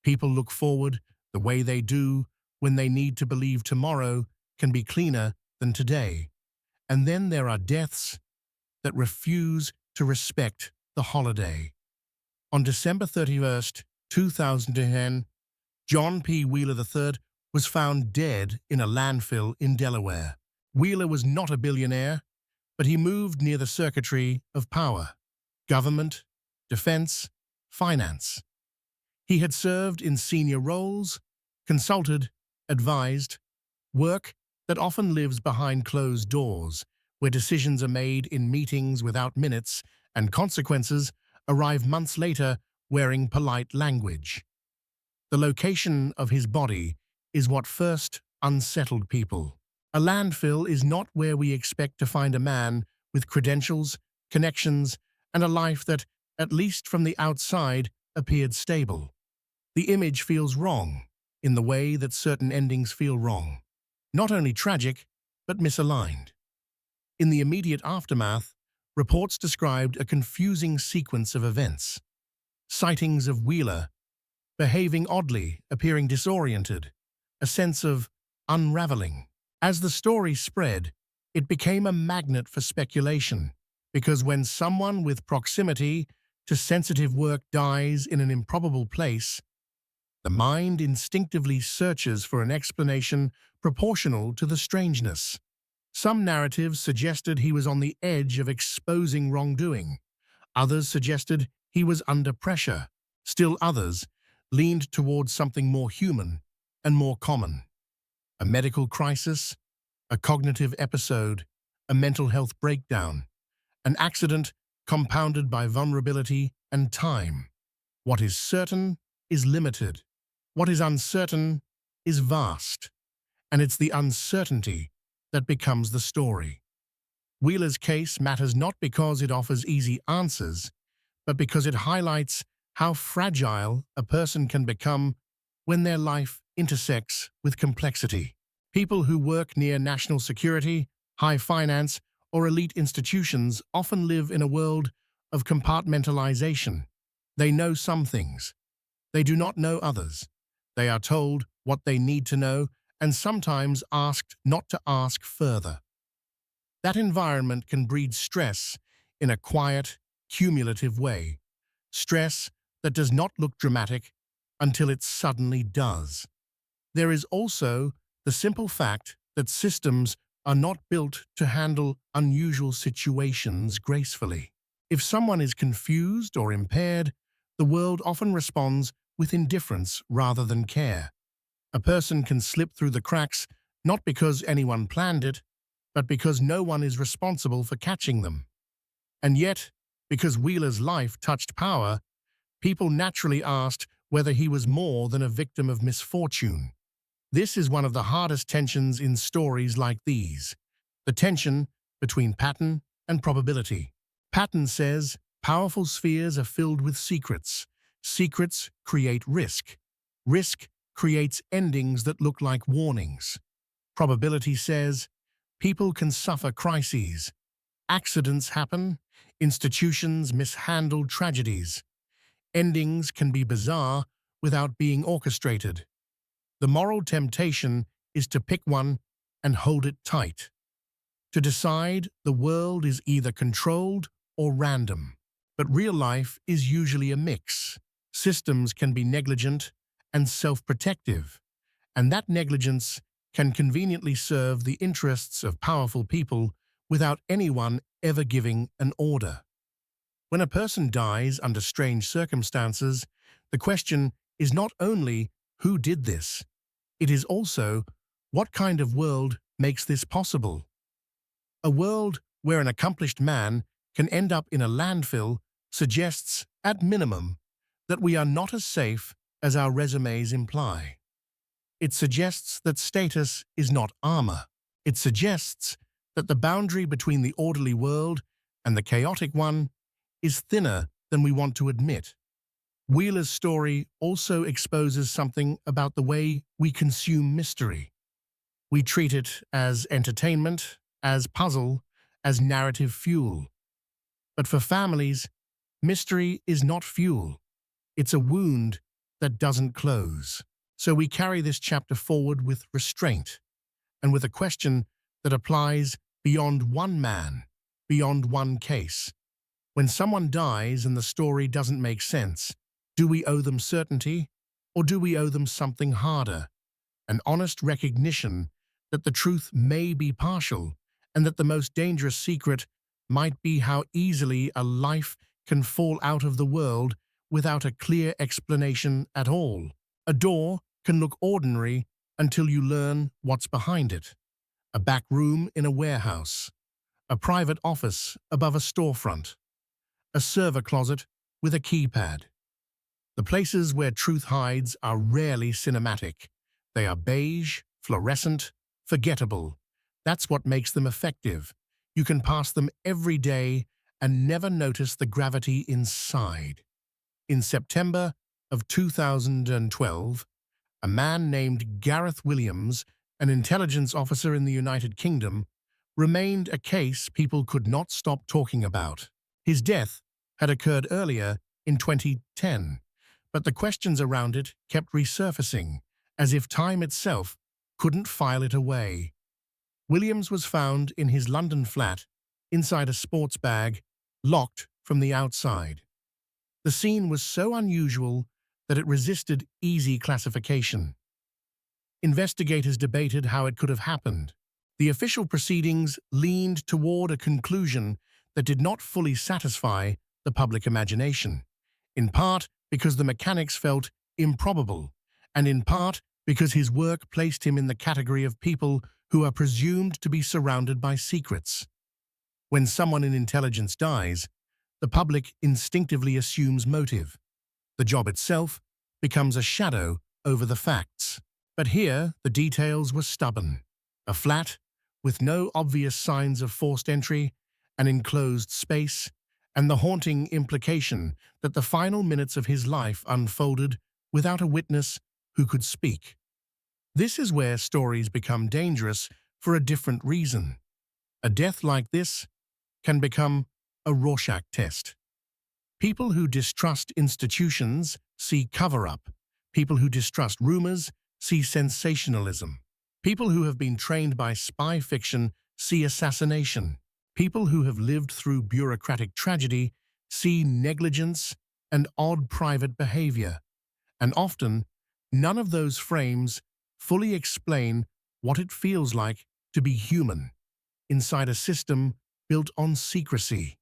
People look forward the way they do when they need to believe tomorrow can be cleaner than today. And then there are deaths that refuse to respect the holiday. On December 31st, 2010, John P. Wheeler III was found dead in a landfill in Delaware. Wheeler was not a billionaire, but he moved near the circuitry of power: government, defense, finance. He had served in senior roles, consulted, advised, work that often lives behind closed doors, where decisions are made in meetings without minutes and consequences arrive months later wearing polite language. The location of his body is what first unsettled people. A landfill is not where we expect to find a man with credentials, connections, and a life that, at least from the outside, appeared stable. The image feels wrong, in the way that certain endings feel wrong. Not only tragic, but misaligned. In the immediate aftermath, reports described a confusing sequence of events. Sightings of Wheeler behaving oddly, appearing disoriented, a sense of unraveling. As the story spread, it became a magnet for speculation, because when someone with proximity to sensitive work dies in an improbable place, the mind instinctively searches for an explanation proportional to the strangeness. Some narratives suggested he was on the edge of exposing wrongdoing. Others suggested he was under pressure. Still others leaned towards something more human and more common. A medical crisis, a cognitive episode, a mental health breakdown, an accident compounded by vulnerability and time. What is certain is limited. What is uncertain is vast. And it's the uncertainty that becomes the story. Wheeler's case matters not because it offers easy answers, but because it highlights how fragile a person can become when their life intersects with complexity. People who work near national security, high finance, or elite institutions often live in a world of compartmentalization. They know some things, They do not know others. They are told what they need to know and sometimes asked not to ask further. That environment can breed stress in a quiet, cumulative way. Stress that does not look dramatic until it suddenly does. There is also the simple fact that systems are not built to handle unusual situations gracefully. If someone is confused or impaired, the world often responds with indifference rather than care. A person can slip through the cracks not because anyone planned it, but because no one is responsible for catching them. And yet, because Wheeler's life touched power, people naturally asked whether he was more than a victim of misfortune. This is one of the hardest tensions in stories like these, the tension between pattern and probability. Pattern says powerful spheres are filled with secrets. Secrets create risk. Risk creates endings that look like warnings. Probability says people can suffer crises. Accidents happen. Institutions mishandle tragedies. Endings can be bizarre without being orchestrated. The moral temptation is to pick one and hold it tight. To decide the world is either controlled or random. But real life is usually a mix. Systems can be negligent and self-protective, and that negligence can conveniently serve the interests of powerful people without anyone ever giving an order. When a person dies under strange circumstances, the question is not only who did this, it is also what kind of world makes this possible. A world where an accomplished man can end up in a landfill suggests, at minimum, that we are not as safe as our resumes imply. It suggests that status is not armor. It suggests that the boundary between the orderly world and the chaotic one is thinner than we want to admit. Wheeler's story also exposes something about the way we consume mystery. We treat it as entertainment, as puzzle, as narrative fuel. But for families, mystery is not fuel. It's a wound that doesn't close. So we carry this chapter forward with restraint and with a question that applies beyond one man, beyond one case. When someone dies and the story doesn't make sense, do we owe them certainty, or do we owe them something harder? An honest recognition that the truth may be partial, and that the most dangerous secret might be how easily a life can fall out of the world without a clear explanation at all. A door can look ordinary until you learn what's behind it. A back room in a warehouse, a private office above a storefront, a server closet with a keypad. The places where truth hides are rarely cinematic. They are beige, fluorescent, forgettable. That's what makes them effective. You can pass them every day and never notice the gravity inside. In September of 2012, a man named Gareth Williams, an intelligence officer in the United Kingdom, remained a case people could not stop talking about. His death had occurred earlier in 2010, but the questions around it kept resurfacing, as if time itself couldn't file it away. Williams was found in his London flat, inside a sports bag, locked from the outside. The scene was so unusual that it resisted easy classification. Investigators debated how it could have happened. The official proceedings leaned toward a conclusion that did not fully satisfy the public imagination, in part because the mechanics felt improbable, and in part because his work placed him in the category of people who are presumed to be surrounded by secrets. When someone in intelligence dies, the public instinctively assumes motive. The job itself becomes a shadow over the facts. But here, the details were stubborn. A flat, with no obvious signs of forced entry, an enclosed space, and the haunting implication that the final minutes of his life unfolded without a witness who could speak. This is where stories become dangerous for a different reason. A death like this can become a Rorschach test. People who distrust institutions see cover-up. People who distrust rumors see sensationalism. People who have been trained by spy fiction see assassination. People who have lived through bureaucratic tragedy see negligence and odd private behavior. And often, none of those frames fully explain what it feels like to be human inside a system built on secrecy.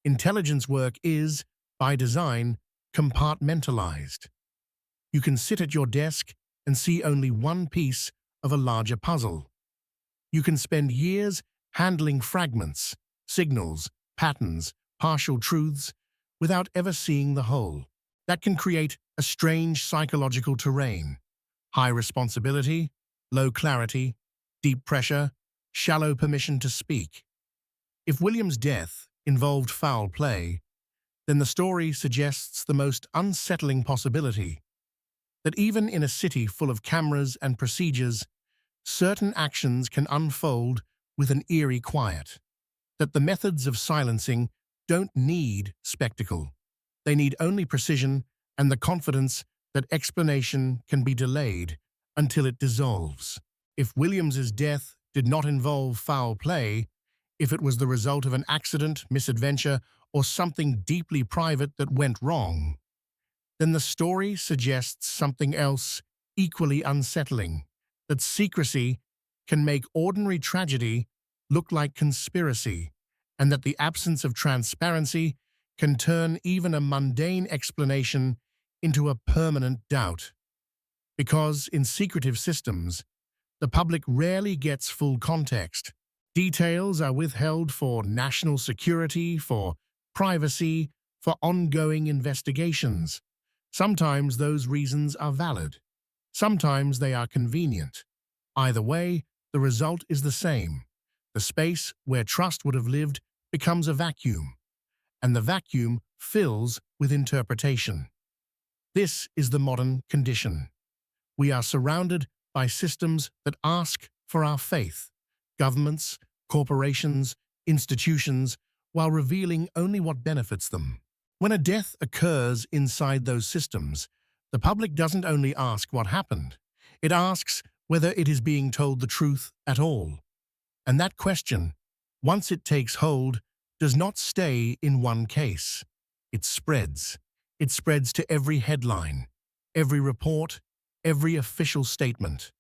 Intelligence work is, by design, compartmentalized. You can sit at your desk and see only one piece of a larger puzzle. You can spend years handling fragments, signals, patterns, partial truths, without ever seeing the whole. That can create a strange psychological terrain. High responsibility, low clarity, deep pressure, shallow permission to speak. If Williams' death involved foul play, then the story suggests the most unsettling possibility, that even in a city full of cameras and procedures, certain actions can unfold with an eerie quiet, that the methods of silencing don't need spectacle. They need only precision and the confidence that explanation can be delayed until it dissolves. If Williams's death did not involve foul play, if it was the result of an accident, misadventure, or something deeply private that went wrong, then the story suggests something else equally unsettling, that secrecy can make ordinary tragedy look like conspiracy, and that the absence of transparency can turn even a mundane explanation into a permanent doubt. Because in secretive systems, the public rarely gets full context. Details are withheld for national security, for privacy, for ongoing investigations. Sometimes those reasons are valid. Sometimes they are convenient. Either way, the result is the same. The space where trust would have lived becomes a vacuum, and the vacuum fills with interpretation. This is the modern condition. We are surrounded by systems that ask for our faith, governments, corporations, institutions, while revealing only what benefits them. When a death occurs inside those systems, the public doesn't only ask what happened, it asks whether it is being told the truth at all. And that question, once it takes hold, does not stay in one case. It spreads. It spreads to every headline, every report, every official statement.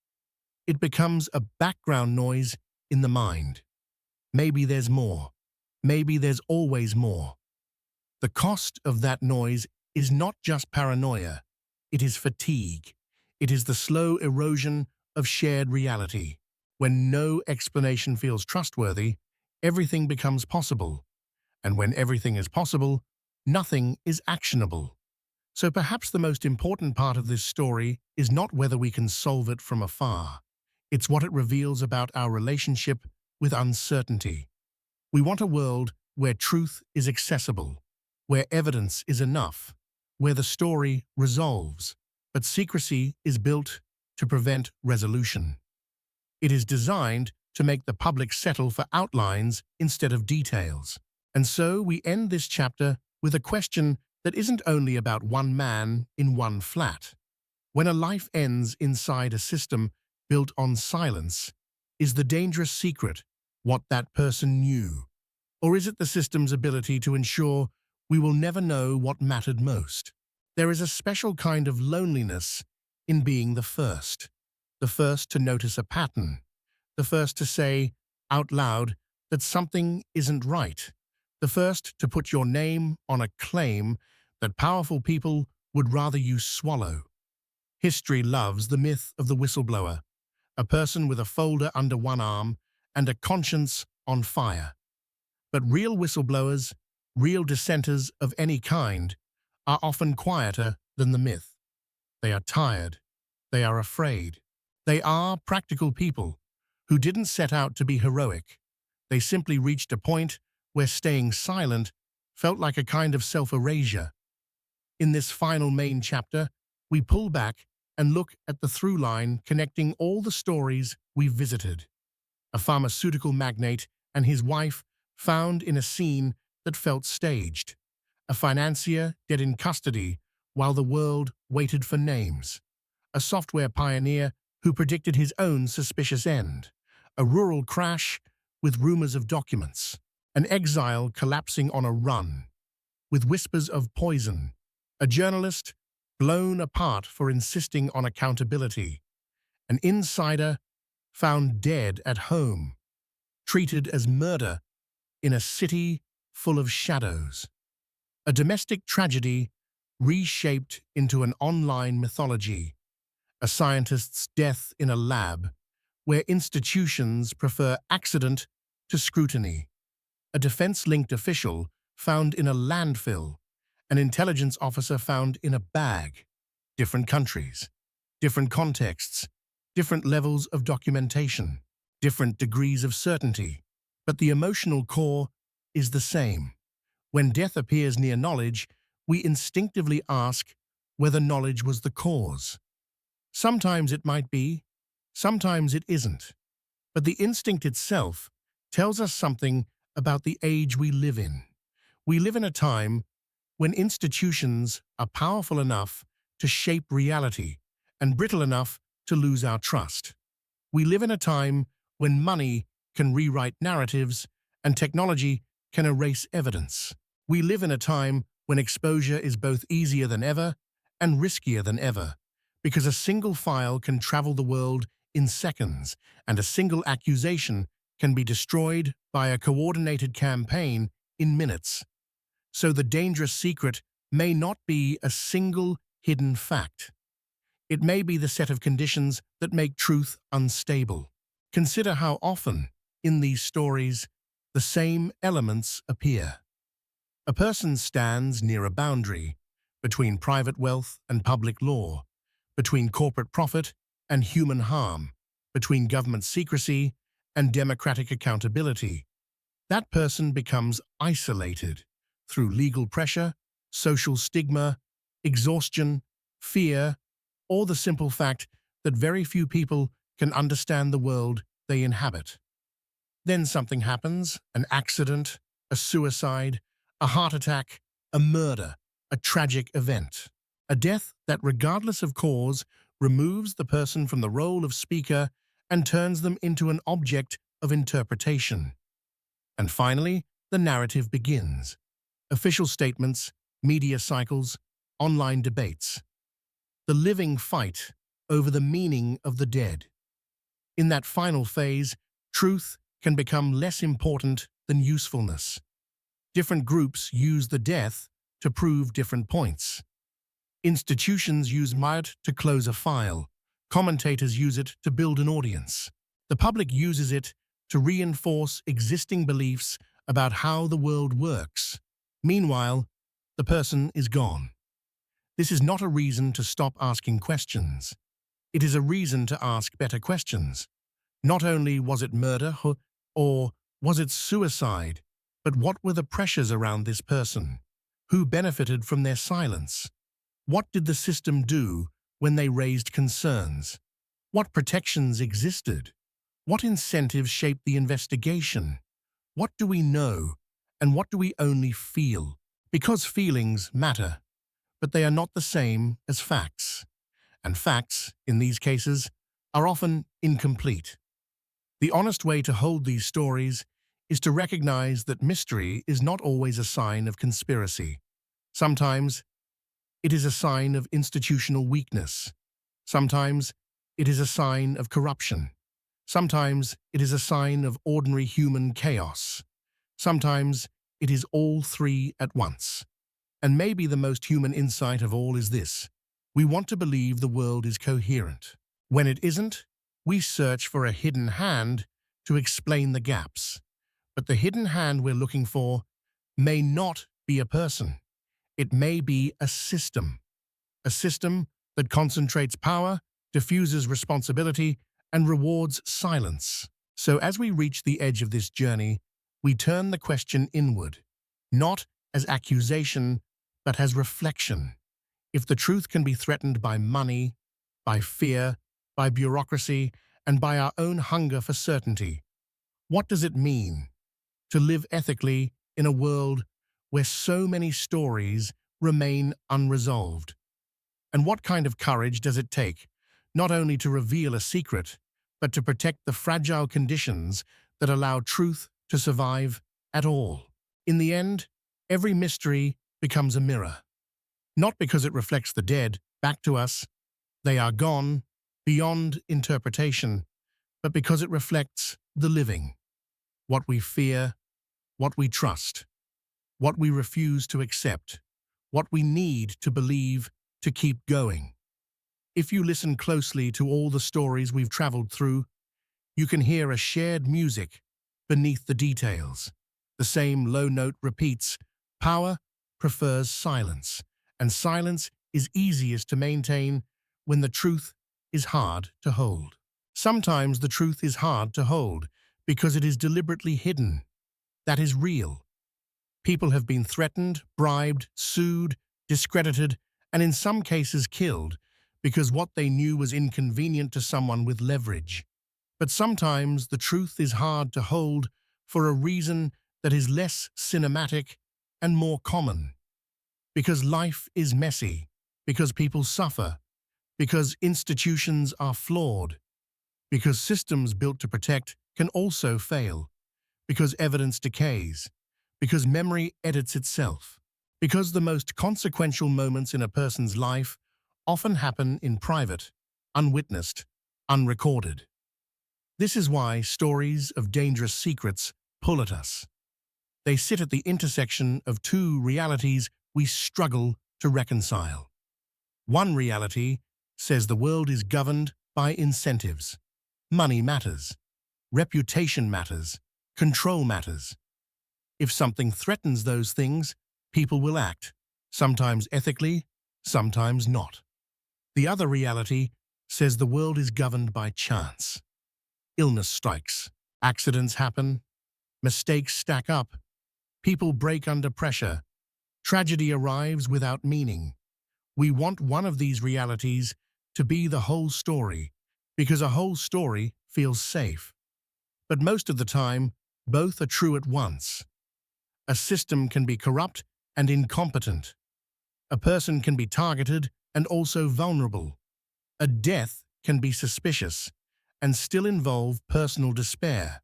It becomes a background noise in the mind. Maybe there's more. Maybe there's always more. The cost of that noise is not just paranoia. It is fatigue. It is the slow erosion of shared reality. When no explanation feels trustworthy, everything becomes possible. And when everything is possible, nothing is actionable. So perhaps the most important part of this story is not whether we can solve it from afar. It's what it reveals about our relationship with uncertainty. We want a world where truth is accessible, where evidence is enough, where the story resolves, but secrecy is built to prevent resolution. It is designed to make the public settle for outlines instead of details. And so we end this chapter with a question that isn't only about one man in one flat. When a life ends inside a system built on silence, is the dangerous secret what that person knew? Or is it the system's ability to ensure we will never know what mattered most? There is a special kind of loneliness in being the first to notice a pattern, the first to say out loud that something isn't right, the first to put your name on a claim that powerful people would rather you swallow. History loves the myth of the whistleblower, a person with a folder under one arm and a conscience on fire. But real whistleblowers, real dissenters of any kind, are often quieter than the myth. They are tired. They are afraid. They are practical people who didn't set out to be heroic. They simply reached a point where staying silent felt like a kind of self-erasure. In this final main chapter, we pull back and look at the through line connecting all the stories we've visited. A pharmaceutical magnate and his wife found in a scene that felt staged. A financier dead in custody while the world waited for names. A software pioneer who predicted his own suspicious end. A rural crash with rumors of documents. An exile collapsing on a run with whispers of poison. A journalist blown apart for insisting on accountability. An insider found dead at home, treated as murder in a city full of shadows. A domestic tragedy reshaped into an online mythology. A scientist's death in a lab where institutions prefer accident to scrutiny. A defense-linked official found in a landfill. An intelligence officer found in a bag. Different countries, different contexts, different levels of documentation, different degrees of certainty. But the emotional core is the same. When death appears near knowledge, we instinctively ask whether knowledge was the cause. Sometimes it might be, sometimes it isn't. But the instinct itself tells us something about the age we live in. We live in a time when institutions are powerful enough to shape reality and brittle enough to lose our trust. We live in a time when money can rewrite narratives and technology can erase evidence. We live in a time when exposure is both easier than ever and riskier than ever, because a single file can travel the world in seconds and a single accusation can be destroyed by a coordinated campaign in minutes. So the dangerous secret may not be a single hidden fact. It may be the set of conditions that make truth unstable. Consider how often, in these stories, the same elements appear. A person stands near a boundary between private wealth and public law, between corporate profit and human harm, between government secrecy and democratic accountability. That person becomes isolated through legal pressure, social stigma, exhaustion, fear, or the simple fact that very few people can understand the world they inhabit. Then something happens, an accident, a suicide, a heart attack, a murder, a tragic event. A death that, regardless of cause, removes the person from the role of speaker and turns them into an object of interpretation. And finally, the narrative begins. Official statements, media cycles, online debates. The living fight over the meaning of the dead. In that final phase, truth can become less important than usefulness. Different groups use the death to prove different points. Institutions use might to close a file. Commentators use it to build an audience. The public uses it to reinforce existing beliefs about how the world works. Meanwhile, the person is gone. This is not a reason to stop asking questions. It is a reason to ask better questions. Not only was it murder or was it suicide, but what were the pressures around this person? Who benefited from their silence? What did the system do when they raised concerns? What protections existed? What incentives shaped the investigation? What do we know, and what do we only feel? Because feelings matter, but they are not the same as facts. And facts, in these cases, are often incomplete. The honest way to hold these stories is to recognize that mystery is not always a sign of conspiracy. Sometimes it is a sign of institutional weakness. Sometimes it is a sign of corruption. Sometimes it is a sign of ordinary human chaos. Sometimes it is all three at once. And maybe the most human insight of all is this: we want to believe the world is coherent. When it isn't, we search for a hidden hand to explain the gaps. But the hidden hand we're looking for may not be a person. It may be a system that concentrates power, diffuses responsibility, and rewards silence. So as we reach the edge of this journey, we turn the question inward, not as accusation, but as reflection. If the truth can be threatened by money, by fear, by bureaucracy, and by our own hunger for certainty, what does it mean to live ethically in a world where so many stories remain unresolved? And what kind of courage does it take, not only to reveal a secret, but to protect the fragile conditions that allow truth to survive at all? In the end, every mystery becomes a mirror. Not because it reflects the dead back to us, they are gone, beyond interpretation, but because it reflects the living, what we fear, what we trust, what we refuse to accept, what we need to believe to keep going. If you listen closely to all the stories we've traveled through, you can hear a shared music beneath the details. The same low note repeats. Power prefers silence, and silence is easiest to maintain when the truth is hard to hold. Sometimes the truth is hard to hold because it is deliberately hidden. That is real. People have been threatened, bribed, sued, discredited, and in some cases killed because what they knew was inconvenient to someone with leverage. But sometimes the truth is hard to hold for a reason that is less cinematic and more common. Because life is messy, because people suffer, because institutions are flawed, because systems built to protect can also fail, because evidence decays, because memory edits itself, because the most consequential moments in a person's life often happen in private, unwitnessed, unrecorded. This is why stories of dangerous secrets pull at us. They sit at the intersection of two realities we struggle to reconcile. One reality says the world is governed by incentives. Money matters. Reputation matters. Control matters. If something threatens those things, people will act, sometimes ethically, sometimes not. The other reality says the world is governed by chance. Illness strikes, accidents happen, mistakes stack up, people break under pressure, tragedy arrives without meaning. We want one of these realities to be the whole story, because a whole story feels safe. But most of the time, both are true at once. A system can be corrupt and incompetent. A person can be targeted and also vulnerable. A death can be suspicious and still involve personal despair.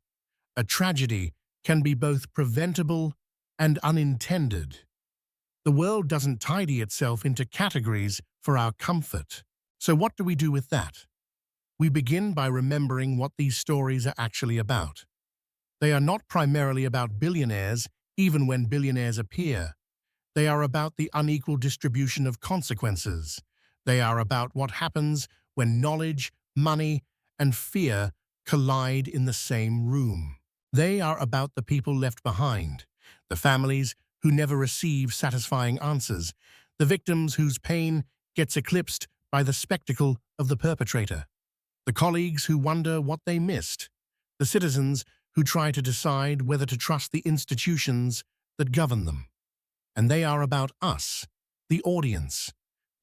A tragedy can be both preventable and unintended. The world doesn't tidy itself into categories for our comfort. So what do we do with that? We begin by remembering what these stories are actually about. They are not primarily about billionaires, even when billionaires appear. They are about the unequal distribution of consequences. They are about what happens when knowledge, money, and fear collide in the same room. They are about the people left behind, the families who never receive satisfying answers, the victims whose pain gets eclipsed by the spectacle of the perpetrator, the colleagues who wonder what they missed, the citizens who try to decide whether to trust the institutions that govern them. And they are about us, the audience,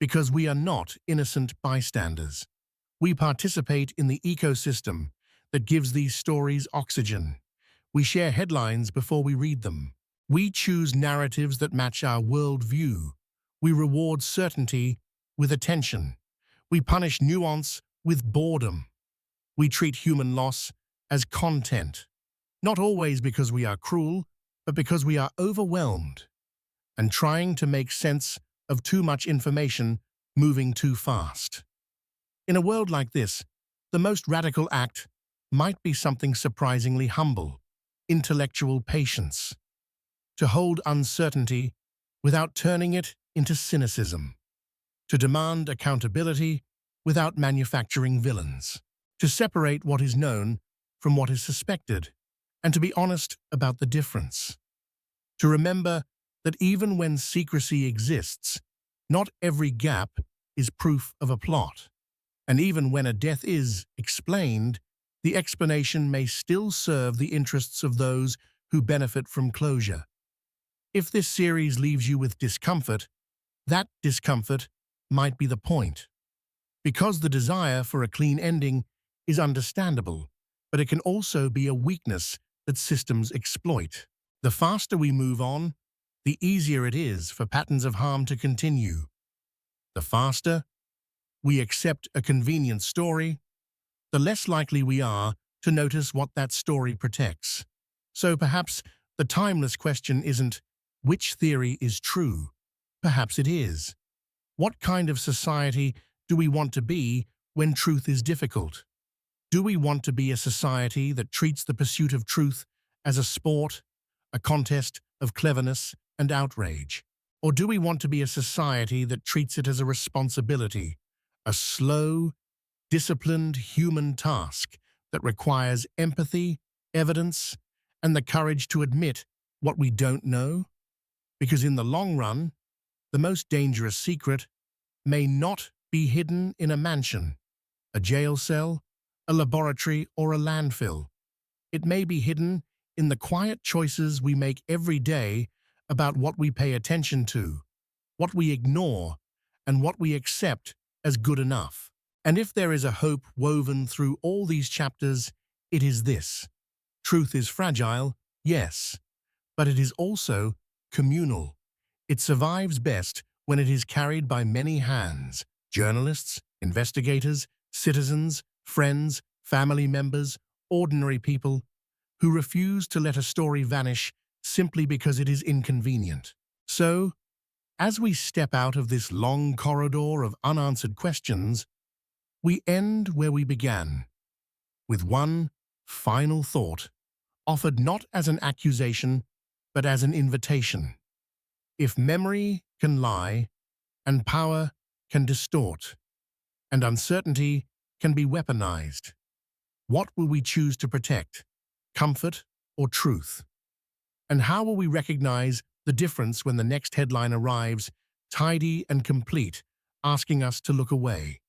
because we are not innocent bystanders. We participate in the ecosystem that gives these stories oxygen. We share headlines before we read them. We choose narratives that match our worldview. We reward certainty with attention. We punish nuance with boredom. We treat human loss as content, not always because we are cruel, but because we are overwhelmed and trying to make sense of too much information moving too fast. In a world like this, the most radical act might be something surprisingly humble: intellectual patience. To hold uncertainty without turning it into cynicism. To demand accountability without manufacturing villains. To separate what is known from what is suspected, and to be honest about the difference. To remember that even when secrecy exists, not every gap is proof of a plot. And even when a death is explained, the explanation may still serve the interests of those who benefit from closure. If this series leaves you with discomfort, that discomfort might be the point. Because the desire for a clean ending is understandable, but it can also be a weakness that systems exploit. The faster we move on, the easier it is for patterns of harm to continue. The faster we accept a convenient story, the less likely we are to notice what that story protects. So perhaps the timeless question isn't, which theory is true? Perhaps it is, what kind of society do we want to be when truth is difficult? Do we want to be a society that treats the pursuit of truth as a sport, a contest of cleverness and outrage? Or do we want to be a society that treats it as a responsibility, a slow, disciplined human task that requires empathy, evidence, and the courage to admit what we don't know? Because in the long run, the most dangerous secret may not be hidden in a mansion, a jail cell, a laboratory, or a landfill. It may be hidden in the quiet choices we make every day about what we pay attention to, what we ignore, and what we accept as good enough. And if there is a hope woven through all these chapters, it is this. Truth is fragile, yes, but it is also communal. It survives best when it is carried by many hands: journalists, investigators, citizens, friends, family members, ordinary people who refuse to let a story vanish simply because it is inconvenient. So, as we step out of this long corridor of unanswered questions, we end where we began, with one final thought, offered not as an accusation, but as an invitation. If memory can lie, and power can distort, and uncertainty can be weaponized, what will we choose to protect, comfort or truth? And how will we recognize the difference when the next headline arrives, tidy and complete, asking us to look away?